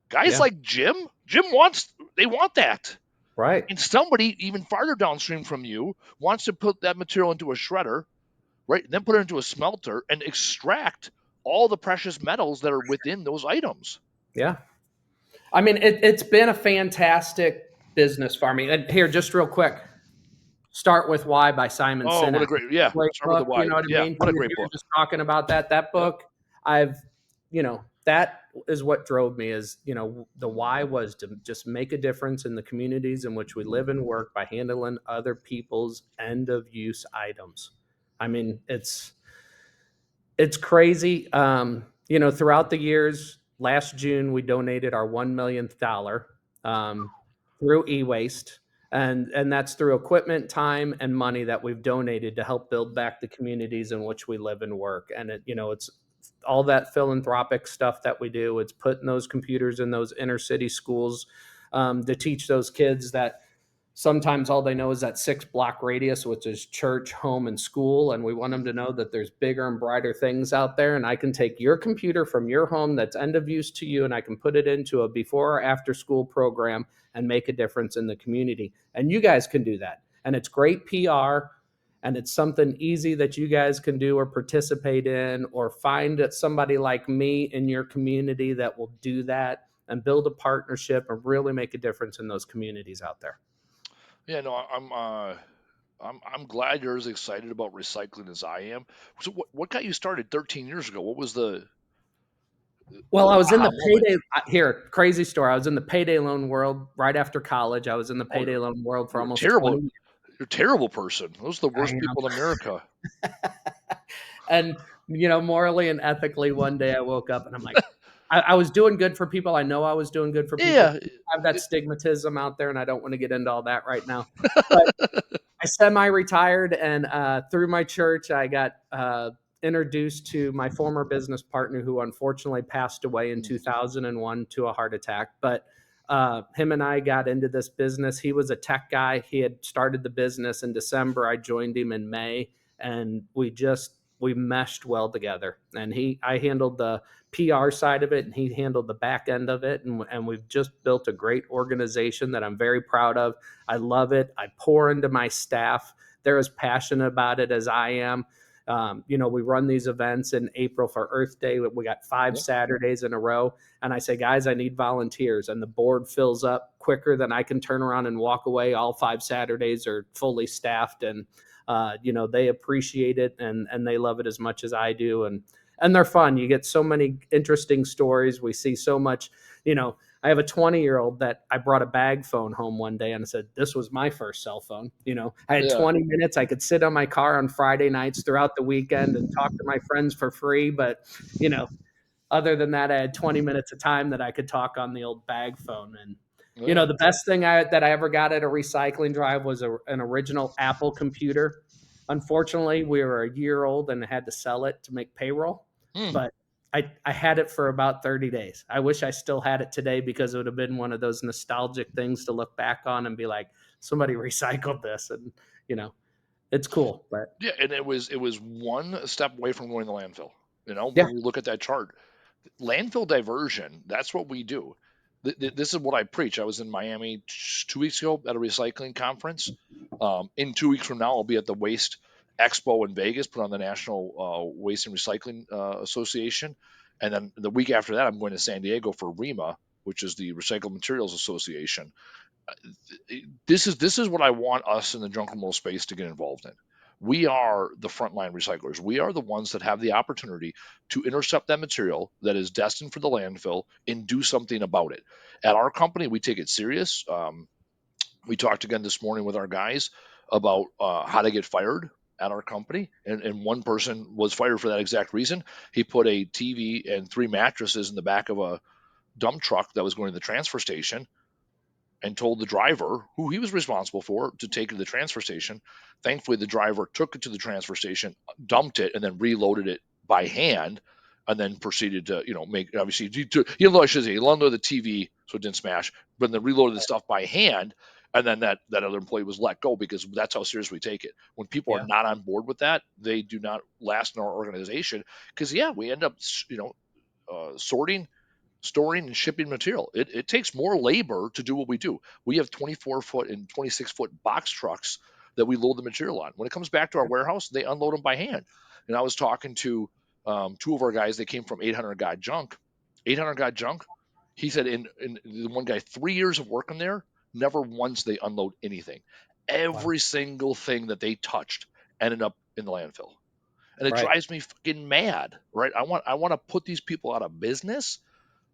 Guys Yeah. like Jim wants, they want that. Right. And somebody even farther downstream from you wants to put that material into a shredder, right, and then put it into a smelter and extract all the precious metals that are within those items. Yeah. I mean, it's been a fantastic business for me. And here, just real quick, Start with Why by Simon Oh, what Sinek. a great, yeah. Great Start with the book, you why. know what I Yeah, mean? what a You great were book. just talking about that Yep. book. I've, that is what drove me is, the why was to just make a difference in the communities in which we live and work by handling other people's end of use items. I mean, it's crazy. Throughout the years, last June we donated our $1 millionth through e-waste, and that's through equipment, time, and money that we've donated to help build back the communities in which we live and work. And it's all that philanthropic stuff that we do. It's putting those computers in those inner city schools to teach those kids that sometimes all they know is that 6 block radius, which is church, home, and school. And we want them to know that there's bigger and brighter things out there. And I can take your computer from your home that's end of use to you, and I can put it into a before or after school program and make a difference in the community. And you guys can do that. And it's great PR. And it's something easy that you guys can do or participate in, or find somebody like me in your community that will do that and build a partnership and really make a difference in those communities out there. Yeah, no, I'm glad you're as excited about recycling as I am. So what got you started 13 years ago? What was Well, I the was in aha the moment? payday here, crazy story. I was in the payday loan world right after college. I was in the Oh, payday loan world for you're a almost terrible 20 years. you're a terrible person. Those are the I worst people in America. am. And morally and ethically, one day I woke up and I'm like, I was doing good for people. I know I was doing good for people. Yeah. I have that stigmatism out there, and I don't want to get into all that right now. But I semi-retired, and through my church, I got introduced to my former business partner, who unfortunately passed away in 2001 to a heart attack. But him and I got into this business. He was a tech guy. He had started the business in December. I joined him in May, and we meshed well together. And I handled the PR side of it, and he handled the back end of it, and we've just built a great organization that I'm very proud of. I love it. I pour into my staff. They're as passionate about it as I am. We run these events in April for Earth Day. We got 5 Saturdays in a row. And I say, guys, I need volunteers. And the board fills up quicker than I can turn around and walk away. All 5 Saturdays are fully staffed. And, they appreciate it, and they love it as much as I do. And they're fun. You get so many interesting stories. We see so much, I have a 20-year-old that I brought a bag phone home one day, and I said, this was my first cell phone. I had Yeah. 20 minutes. I could sit on my car on Friday nights throughout the weekend and talk to my friends for free. But, you know, other than that, I had 20 minutes of time that I could talk on the old bag phone. And, Yeah. the best thing that I ever got at a recycling drive was an original Apple computer. Unfortunately, we were a year old and had to sell it to make payroll. Hmm. But I had it for about 30 days. I wish I still had it today, because it would have been one of those nostalgic things to look back on and be like, somebody recycled this. And, you know, it's cool. But Yeah, and it was one step away from going to landfill. yeah, When we look at that chart, landfill diversion, that's what we do. This is what I preach. I was in Miami 2 weeks ago at a recycling conference. In 2 weeks from now, I'll be at the Waste Expo in Vegas, put on the National Waste and Recycling Association. And then the week after that, I'm going to San Diego for REMA, which is the Recycled Materials Association. This is what I want us in the junk removal space to get involved in. We are the frontline recyclers. We are the ones that have the opportunity to intercept that material that is destined for the landfill and do something about it. At our company, we take it serious. We talked again this morning with our guys about how to get fired at our company, and one person was fired for that exact reason. He put a TV and 3 mattresses in the back of a dump truck that was going to the transfer station, and told the driver, who he was responsible for, to take it to the transfer station. Thankfully, the driver took it to the transfer station, dumped it, and then reloaded it by hand, and then proceeded to, make, obviously, I should say, he unloaded the TV so it didn't smash, but then reloaded the stuff by hand, and then that other employee was let go because that's how serious we take it. When people are Yeah. not on board with that, they do not last in our organization because yeah, we end up sorting, storing, and shipping material. It takes more labor to do what we do. We have 24-foot and 26-foot box trucks that we load the material on. When it comes back to our warehouse, they unload them by hand. And I was talking to two of our guys. They came from 800 God Junk. 800 God Junk. He said in the one guy 3 years of working there, never once they unload anything. Wow. Every single thing that they touched ended up in the landfill, and it Right. drives me fucking mad. Right? I want to put these people out of business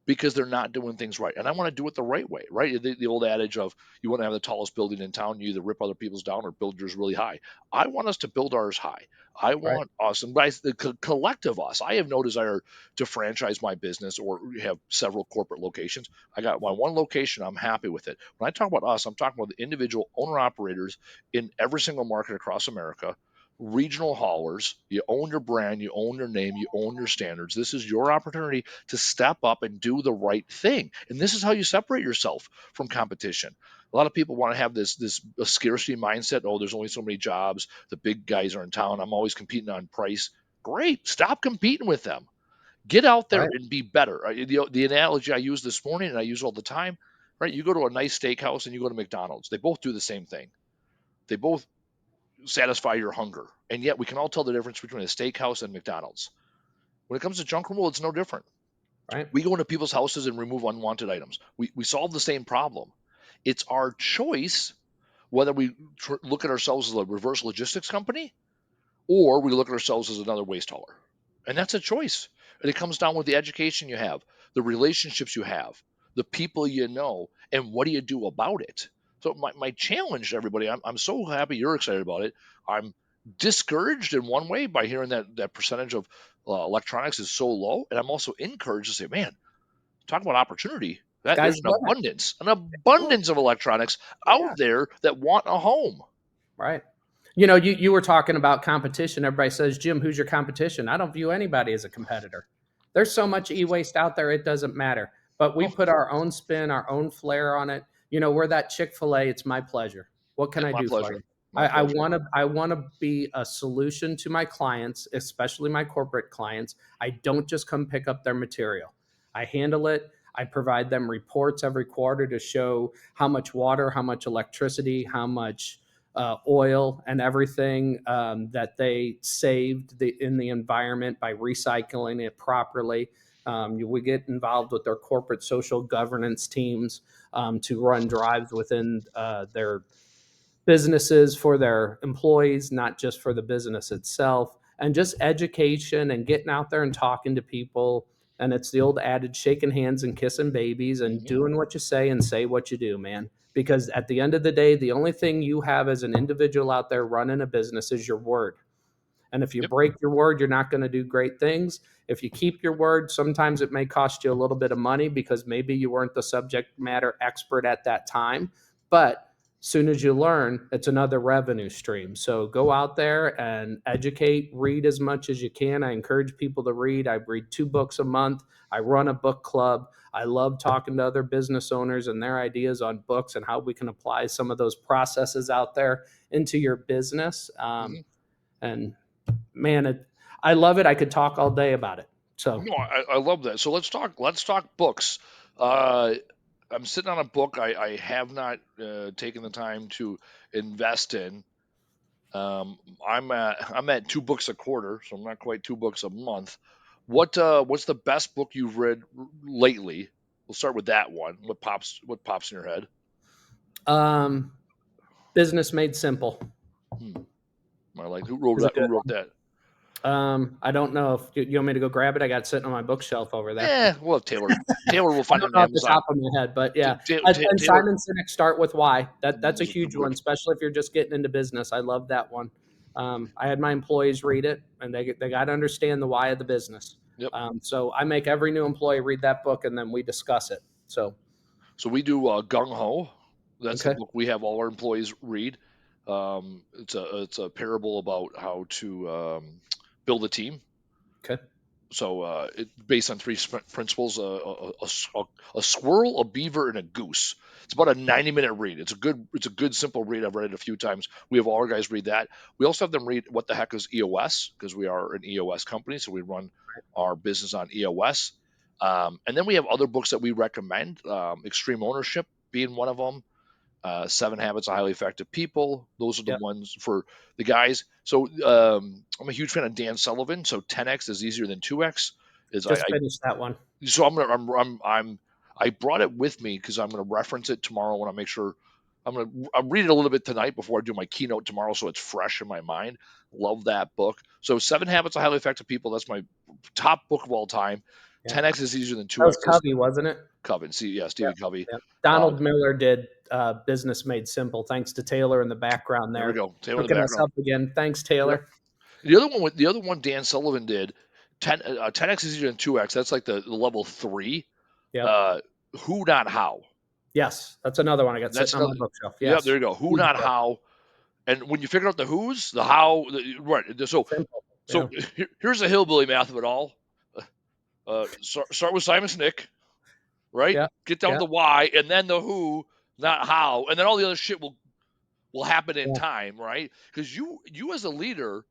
because they're not doing things right. And I want to do it the right way, right? The old adage of you want to have the tallest building in town, you either rip other people's down or build yours really high. I want us to build ours high. I Right. want us, and by the collective us, I have no desire to franchise my business or have several corporate locations. I got my one location. I'm happy with it. When I talk about us, I'm talking about the individual owner operators in every single market across America, regional haulers. You own your brand, you own your name, you own your standards. This is your opportunity to step up and do the right thing. And this is how you separate yourself from competition. A lot of people want to have this a scarcity mindset. Oh, there's only so many jobs. The big guys are in town. I'm always competing on price. Great. Stop competing with them. Get out there Right. and be better. The analogy I used this morning and I use all the time, right? You go to a nice steakhouse and you go to McDonald's. They both do the same thing. They both satisfy your hunger. And yet we can all tell the difference between a steakhouse and McDonald's. When it comes to junk removal, it's no different. Right. We go into people's houses and remove unwanted items. We solve the same problem. It's our choice whether we look at ourselves as a reverse logistics company or we look at ourselves as another waste hauler. And that's a choice. And it comes down with the education you have, the relationships you have, the people you know, and what do you do about it? So my challenge to everybody, I'm so happy you're excited about it. I'm discouraged in one way by hearing that percentage of electronics is so low, and I'm also encouraged to say, man, talk about opportunity. That Sky's there's the limit. an Well, abundance of electronics out yeah. there that want a home. Right. You were talking about competition. Everybody says, Jim, who's your competition? I don't view anybody as a competitor. There's so much e-waste out there, it doesn't matter. But we Oh, put our own spin, our own flair on it. We're that Chick-fil-A. It's my pleasure. What can yeah, I my do for pleasure. you? My I pleasure. want to I want to be a solution to my clients, especially my corporate clients. I don't just come pick up their material. I handle it. I provide them reports every quarter to show how much water, how much electricity, how much oil and everything that they saved in the environment by recycling it properly. We get involved with their corporate social governance teams to run drives within their businesses for their employees, not just for the business itself, and just education and getting out there and talking to people. And it's the old adage, shaking hands and kissing babies and Hmm. doing what you say and say what you do, man. Because at the end of the day, the only thing you have as an individual out there running a business is your word. And if you Yep. break your word, you're not going to do great things. If you keep your word, sometimes it may cost you a little bit of money because maybe you weren't the subject matter expert at that time. But soon as you learn, it's another revenue stream. So go out there and educate, read as much as you can. I encourage people to read. I read 2 books a month. I run a book club. I love talking to other business owners and their ideas on books and how we can apply some of those processes out there into your business. Hmm. And man, I love it. I could talk all day about it. So, No, I love that. So let's talk books. Uh, I'm sitting on a book I have not taken the time to invest in. I'm at 2 books a quarter, so I'm not quite 2 books a month. What's the best book you've read lately? We'll start with that one. What pops in your head? um, Business Made Simple Hmm. I like who wrote is a that? Who good wrote that? one. I don't know if you want me to go grab it. I got it sitting on my bookshelf over there. Well, Taylor. Taylor will I find it don't on know off the Amazon. top of my head, but yeah. And Taylor. Simon Sinek, Start with Why. That's a Those are good huge one, book. especially if you're just getting into business. I love that one. I had my employees read it, and they got to understand the why of the business. Yep. So I make every new employee read that book, and then we discuss it. So So we do Gung Ho. That's the okay, book we have all our employees read. It's a parable about how to build a team. okay, based on three principles: a squirrel, a beaver, and a goose. It's about a 90-minute read. It's a good simple read. I've read it a few times. We have all our guys read that. We also have them read what the heck is EOS, because we are an EOS company, so we run our business on EOS. And then we have other books that we recommend. Extreme Ownership being one of them. Seven Habits of Highly Effective People. Those are the Yep. ones for the guys. So I'm a huge fan of Dan Sullivan. So 10x is easier than 2x. Is Just finished that one. so I'm gonna I brought it with me because I'm gonna reference it tomorrow. I want to make sure I'll read it a little bit tonight before I do my keynote tomorrow, so it's fresh in my mind. Love that book. So Seven Habits of Highly Effective People. That's my top book of all time. Yeah. 10x is easier than That was 2x. Covey, wasn't it? Coven. See, yeah, Yep. Stephen Covey. Yep. Uh, Donald Miller did Business Made Simple. Thanks to Taylor in the background there we there. go. Taylor in the Hooking us background. up again. Thanks, Yep. Taylor. The other one Dan Sullivan did, 10x is easier than 2x. That's like the level 3. Yep. Uh, Who, not how. Yes. That's another one I got That's sitting on my another. bookshelf. Yeah, there Yes. you go. Who, Huge not book. how. And when you figure out the who's, the how, right. Simple. So Yeah. here's the hillbilly math of it all. Start with Simon Sinek, right? Yeah. Get down to Yeah. the why, and then the who, not how, and then all the other shit will happen in Yeah. time, right? Because you as a leader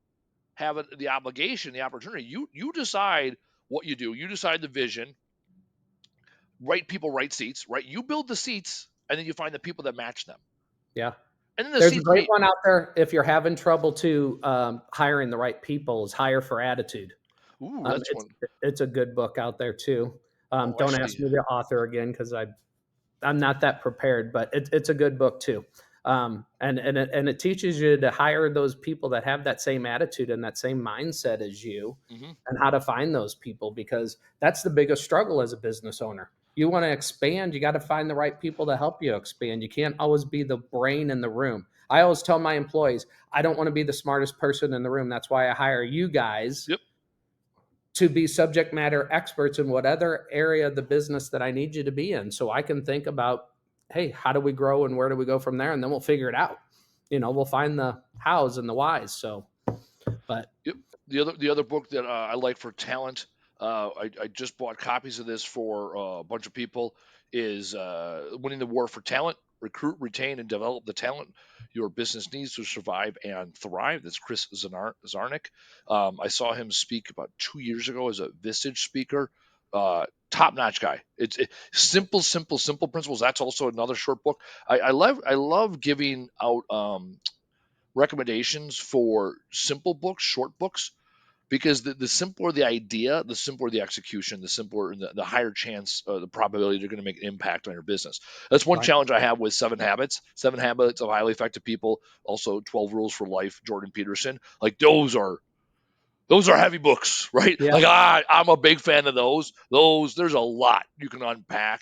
have the obligation, the opportunity. You decide what you do. You decide the vision. Right people, right seats. Right. You build the seats, and then you find the people that match them, Yeah. and then the There's a seats great may. one out there. If you're having trouble to hiring the right people, is Hire for Attitude. Ooh, Um, that's it's one. it's a good book out there too. Oh, Don't actually, ask me the author again because I'm not that prepared, but it's a good book too. And it teaches you to hire those people that have that same attitude and that same mindset as you, hmm and how to find those people, because that's the biggest struggle as a business owner. You want to expand, you got to find the right people to help you expand. You can't always be the brain in the room. I always tell my employees, I don't want to be the smartest person in the room. That's why I hire you guys yep, to be subject matter experts in whatever area of the business that I need you to be in. So I can think about, hey, how do we grow and where do we go from there? And then we'll figure it out. We'll find the hows and the whys. So, but yep. The other book that I like for talent, I just bought copies of this for a bunch of people. Is Winning the War for Talent: Recruit, Retain, and Develop the Talent your business needs to survive and thrive. That's Chris Zarnick. I saw him speak about 2 years ago as a Vistage speaker. Top notch guy. Simple, simple, simple principles. That's also another short book. I love giving out recommendations for simple books, short books, because the simpler the idea, the simpler the execution, the simpler the higher chance, the probability they're going to make an impact on your business. That's one right. challenge I have with Seven Habits of Highly Effective People, also 12 Rules for Life, Jordan Peterson. Like those are heavy books, right? Yeah. Like I'm a big fan of those. There's a lot you can unpack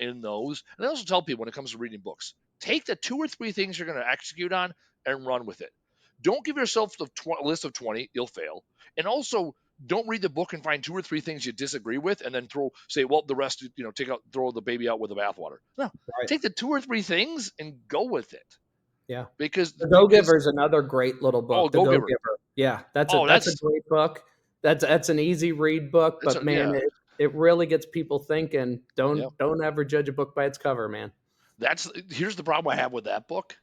in those. And I also tell people when it comes to reading books, take the two or three things you're going to execute on and run with it. Don't give yourself the list of 20; you'll fail. And also, don't read the book and find two or three things you disagree with, and then say, well, the rest, throw the baby out with the bathwater. No, Right. take the two or three things and go with it, Yeah. because The Go Giver is another great little oh, book. The go Go giver. Giver. Yeah. That's a, Oh, that's a that's great book. That's an easy read book, but man, yeah. it really gets people thinking. Yeah. Don't ever judge a book by its cover, man. That's Here's the problem I have with that book.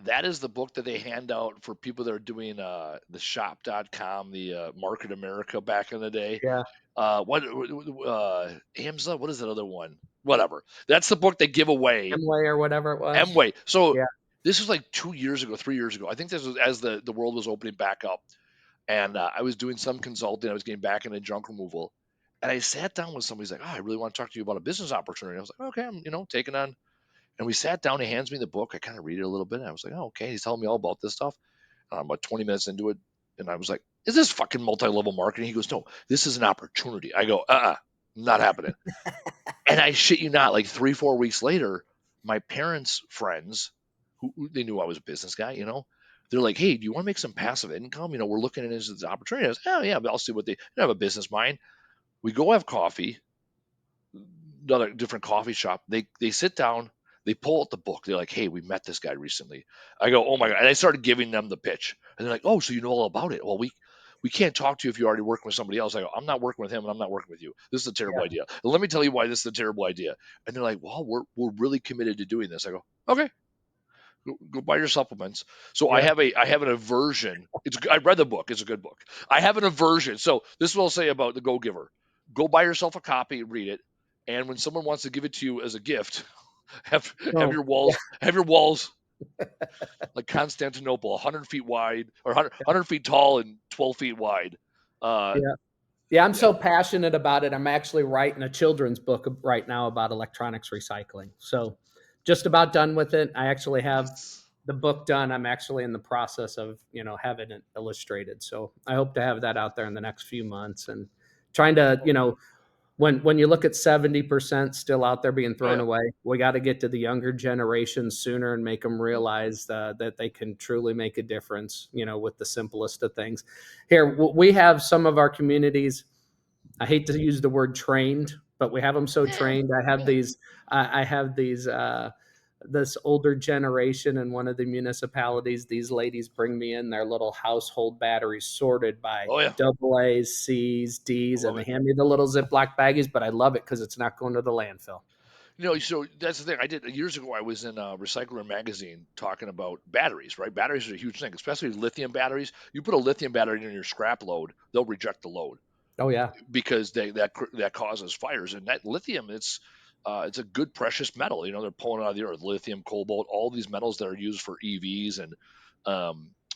That is the book that they hand out for people that are doing the shop.com, the Market America back in the day. Yeah. What AMSA, what is that other one? Whatever. That's the book they give away. Amway or whatever it was. Amway. So Yeah. this was like 2 years ago, 3 years ago. I think this was as the world was opening back up. And I was doing some consulting. I was getting back into junk removal. And I sat down with somebody. He's like, oh, I really want to talk to you about a business opportunity. I was like, okay, I'm, taking on. And we sat down. He hands me the book. I kind of read it a little bit. And I was like, oh, okay. He's telling me all about this stuff. And I'm about 20 minutes into it. And I was like, is this fucking multi-level marketing? He goes, no, this is an opportunity. I go, not happening. And I shit you not, like 3, 4 weeks later, my parents' friends, who they knew I was a business guy, they're like, hey, do you want to make some passive income? We're looking at this as an opportunity. I was, oh yeah, but I'll see what they have a business mind. We go have coffee, another different coffee shop. They sit down, they pull out the book. They're like, hey, we met this guy recently. I go, oh my god, and I started giving them the pitch, and they're like, oh, so you know all about it? Well, we can't talk to you if you're already working with somebody else. I go, I'm not working with him and I'm not working with you. This is a terrible Yeah. idea. And let me tell you why this is a terrible idea. And they're like, well, we're really committed to doing this. I go, okay, go buy your supplements. So Yeah. I have an aversion. I read the book. It's a good book. I have an aversion. So this is what I'll say about the Go Giver. Go buy yourself a copy, read it, and when someone wants to give it to you as a gift, have No. your Yeah. walls like Constantinople, 100 feet wide or 100 feet tall and 12 feet wide. Uh, Yeah. Yeah, I'm yeah, so passionate about it. I'm actually writing a children's book right now about electronics recycling. So, just about done with it. I actually have nice. the book done. I'm actually in the process of, having it illustrated. So, I hope to have that out there in the next few months and trying to, when you look at 70% still out there being Oh thrown yeah. away, we got to get to the younger generations sooner and make them Mhm. realize that they can truly make a difference, with the simplest of things. Here, we have some of our communities. I hate to use the word trained, but we have them so Yeah, trained. yeah. I have these, this older generation in one of the municipalities. These ladies bring me in their little household batteries sorted by Oh yeah. double A's, C's, I D's, and love they it. hand me the little Ziploc baggies, but I love it because it's not going to the landfill. So that's the thing. I did years ago. I was in Recycler magazine talking about batteries. Right, batteries are a huge thing, especially lithium batteries. You put a lithium battery in your scrap load, they'll reject the load Oh, yeah. because that causes fires. And that lithium, it's a good precious metal. They're pulling it out of the earth. Lithium, cobalt, all these metals that are used for EVs and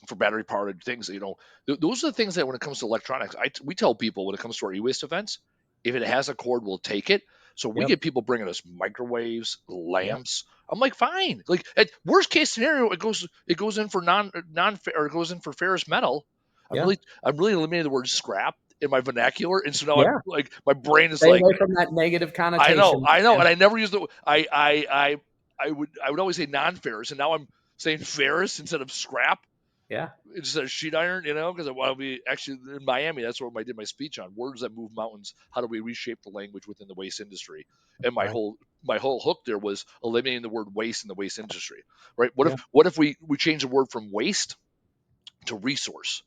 for battery powered things. Those are the things that when it comes to electronics, we tell people when it comes to our e-waste events, if it has a cord, we'll take it. So we Yep. get people bringing us microwaves, Yep. lamps. I'm like, fine. Like at worst case scenario, it goes in for non or it goes in for ferrous metal. I'm Yeah. really I'm really eliminating the word scrap in my vernacular, and so now I'm Yeah. like my brain is Stay like, away from that negative connotation. I know, Man. and I never use the I would always say non-ferrous, and now I'm saying ferrous instead of scrap Yeah. instead of sheet iron, because I want to be actually in Miami. That's where I did my speech on words that move mountains. How do we reshape the language within the waste industry? And my Right. whole hook there was eliminating the word waste in the waste industry. Right? Yeah. What if we change the word from waste to resource?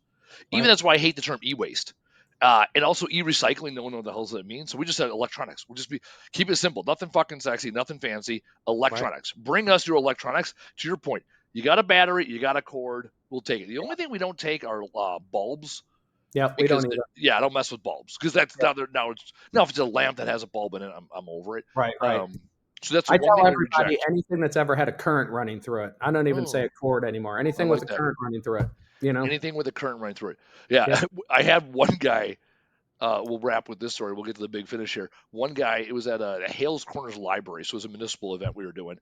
Even Right. that's why I hate the term e-waste. And also e-recycling, no one knows what the hell does that mean. So we just said electronics. We'll just keep it simple. Nothing fucking sexy, nothing fancy. Right. Electronics. Bring us your electronics. To your point, you got a battery, you got a cord. We'll take it. The only thing we don't take are bulbs Yep. We don't because either. yeah, I don't mess with bulbs because that's Yep. now if it's a lamp that has a bulb in it, I'm over it. Right. Right. So that's the I one tell thing we everybody reject. anything that's ever had a current running through it. I don't even say Oh, a cord anymore. I Anything with like a that. current running through it, you know? Anything with a current running through it. Yeah, Yeah. I had one guy. We'll wrap with this story. We'll get to the big finish here. One guy, it was at a Hales Corners library, so it was a municipal event we were doing,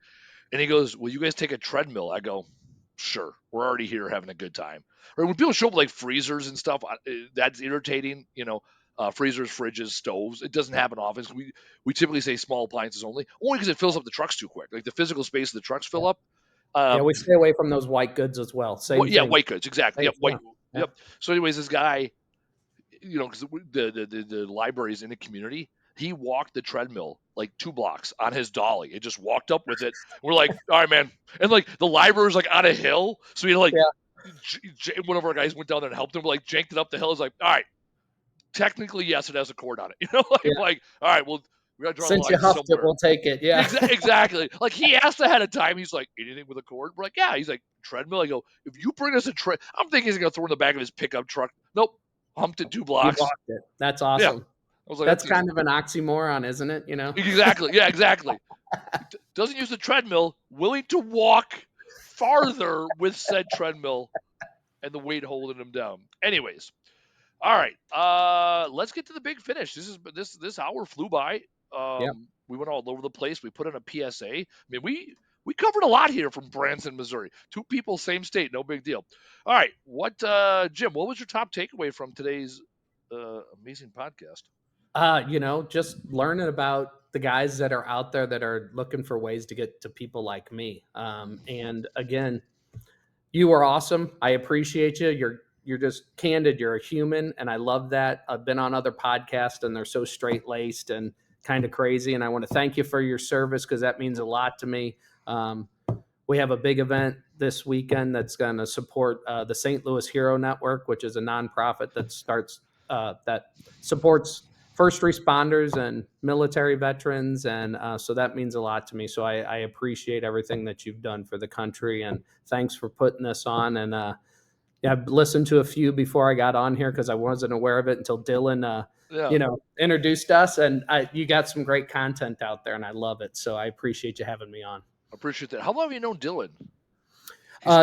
and he goes, "Will you guys take a treadmill?" I go, "Sure, we're already here having a good time." Or when people show up like freezers and stuff, that's irritating. Freezers, fridges, stoves. It doesn't happen often. We typically say small appliances only because it fills up the trucks too quick. Like the physical space of the trucks Yeah. fill up. Yeah, Um, we stay away from those white goods as well. Same yeah, thing. white goods, exactly. Same, Yep, yeah. white. Yeah. Yep. So, anyways, this guy, because the libraries in the community, he walked the treadmill like 2 blocks on his dolly. It just walked up with it. We're like, all right, man. And like the library was like on a hill, so he like Yeah. one of our guys went down there and helped him, like janked it up the hill. He's like, all right, technically yes, it has a cord on it. Yeah. Like all right, well we got to draw the Since you line huffed it, somewhere. we'll take it. Yeah. Exactly. Like he asked ahead of time. He's like, anything with a cord? We're like, yeah. He's like, treadmill. I go, if you bring us a tread, I'm thinking he's gonna throw in the back of his pickup truck. Nope, humped it two You blocks. walked it. That's Yeah, awesome. I was like, that That's seems kind of an oxymoron, isn't it? You know? exactly. Yeah, exactly. Doesn't use the treadmill, willing to walk farther with said treadmill and the weight holding him down. Anyways, all right. Let's get to the big finish. This hour flew by. Yep. We went all over the place. We put in a PSA. I mean, we covered a lot here from Branson, Missouri. Two people, same state, no big deal. All right. Jim, what was your top takeaway from today's amazing podcast? Just learning about the guys that are out there that are looking for ways to get to people like me. And again, you are awesome. I appreciate you. You're just candid. You're a human, and I love that. I've been on other podcasts, and they're so straight laced and kind of crazy. And I want to thank you for your service because that means a lot to me. Um, We have a big event this weekend that's going to support the St. Louis Hero Network, which is a nonprofit that supports first responders and military veterans, and so that means a lot to me. So I appreciate everything that you've done for the country, and thanks for putting this on. And yeah, I've listened to a few before I got on here because I wasn't aware of it until Dylan, Yeah, introduced us, and you got some great content out there, and I love it. So I appreciate you having me on. I appreciate that. How long have you known Dylan?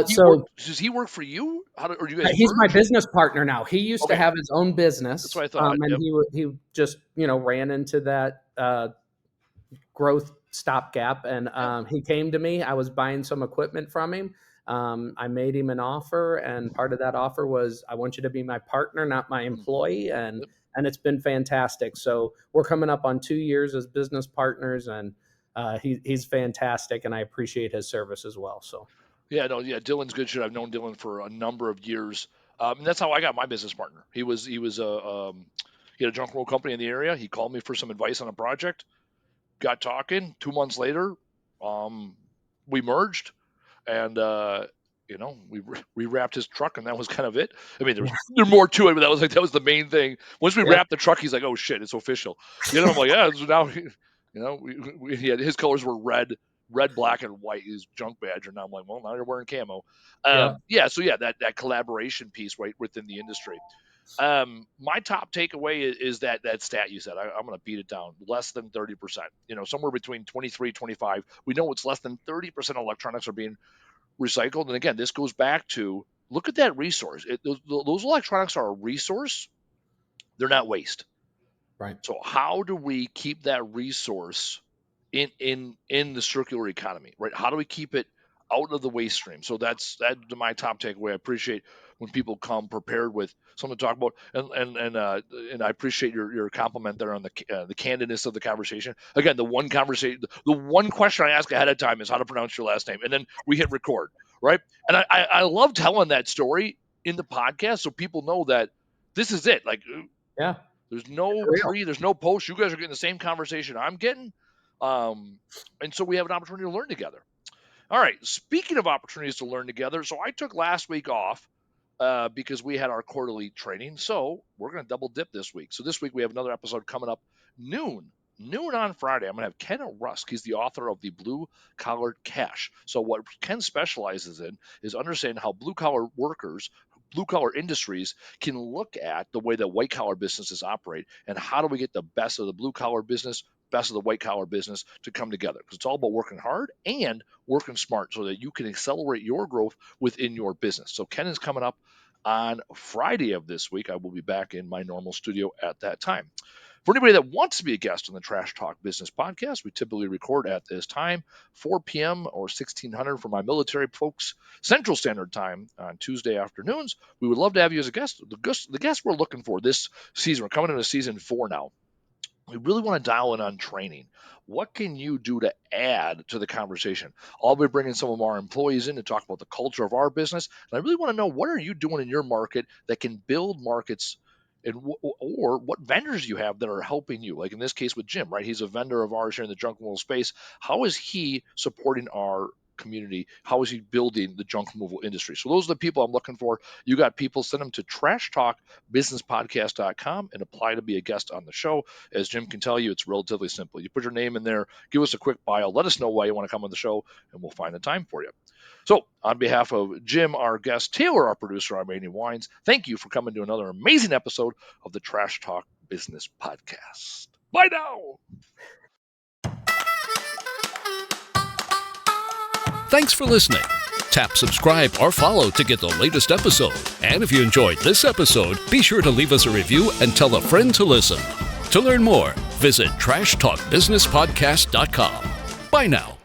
So Does he work for you? Or do you guys he's my merge? business partner now. He used to Okay, have his own that's business, what I thought. and Yep. he just ran into that growth stopgap, and Yep. he came to me. I was buying some equipment from him. I made him an offer, and part of that offer was, I want you to be my partner, not my employee, and Yep. it's been fantastic. So we're coming up on 2 years as business partners, and he's fantastic, and I appreciate his service as well. So Yeah, no, yeah, Dylan's good shit. I've known Dylan for a number of years, and that's how I got my business partner. He had a junk roll company in the area. He called me for some advice on a project. Got talking. 2 months later, we merged, and we wrapped his truck, and that was kind of it. I mean, yeah, there's more to it, but that was the main thing. Once we yeah, wrapped the truck, he's like, "Oh shit, it's official." I'm like, "Yeah." So now, he had his colors were red, black, and white. His junk badge, and now I'm like, "Well, now you're wearing camo." yeah, Yeah. So yeah, that collaboration piece right within the industry. My top takeaway is that stat you said. I'm going to beat it down. Less than 30%. Somewhere between 23, 25. We know it's less than 30% of electronics are being recycled. And again, this goes back to look at that resource. Those electronics are a resource. They're not waste. right, So how do we keep that resource in the circular economy, right? How do we keep it out of the waste stream? So that's my top takeaway. I appreciate when people come prepared with something to talk about, and I appreciate your compliment there on the candidness of the conversation. Again, the one question I ask ahead of time is how to pronounce your last name, and then we hit record, right? And I love telling that story in the podcast so people know that this is it. Like, yeah, there's no real, pre, there's no post. You guys are getting the same conversation I'm getting. And so we have an opportunity to learn together. All right. Speaking of opportunities to learn together, so I took last week off because we had our quarterly training. So we're going to double dip this week. So this week we have another episode coming up noon on Friday. I'm going to have Ken Rusk. He's the author of the Blue Collar Cash. So what Ken specializes in is understanding how blue collar workers, blue collar industries can look at the way that white collar businesses operate, and how do we get the best of the blue collar business, best of the white collar business to come together, because it's all about working hard and working smart so that you can accelerate your growth within your business. So Ken is coming up on Friday of this week. I will be back in my normal studio at that time. For anybody that wants to be a guest on the Trash Talk Business Podcast, we typically record at this time, 4 p.m. or 1600 for my military folks, Central Standard Time on Tuesday afternoons. We would love to have you as a guest. The guest we're looking for this season, we're coming into season 4 now. We really want to dial in on training. What can you do to add to the conversation? I'll be bringing some of our employees in to talk about the culture of our business. And I really want to know, what are you doing in your market that can build markets, or what vendors you have that are helping you? Like in this case with Jim, right? He's a vendor of ours here in the junk removal space. How is he supporting our community? How is he building the junk removal industry? So those are the people I'm looking for. You got people, send them to trashtalkbusinesspodcast.com and apply to be a guest on the show. As Jim can tell you, it's relatively simple. You put your name in there, give us a quick bio, let us know why you want to come on the show, and we'll find the time for you. So, on behalf of Jim, our guest, Taylor, our producer, I'm Randy Weins, thank you for coming to another amazing episode of the Trash Talk Business Podcast. Bye now. Thanks for listening. Tap subscribe or follow to get the latest episode. And if you enjoyed this episode, be sure to leave us a review and tell a friend to listen. To learn more, visit trashtalkbusinesspodcast.com. Bye now.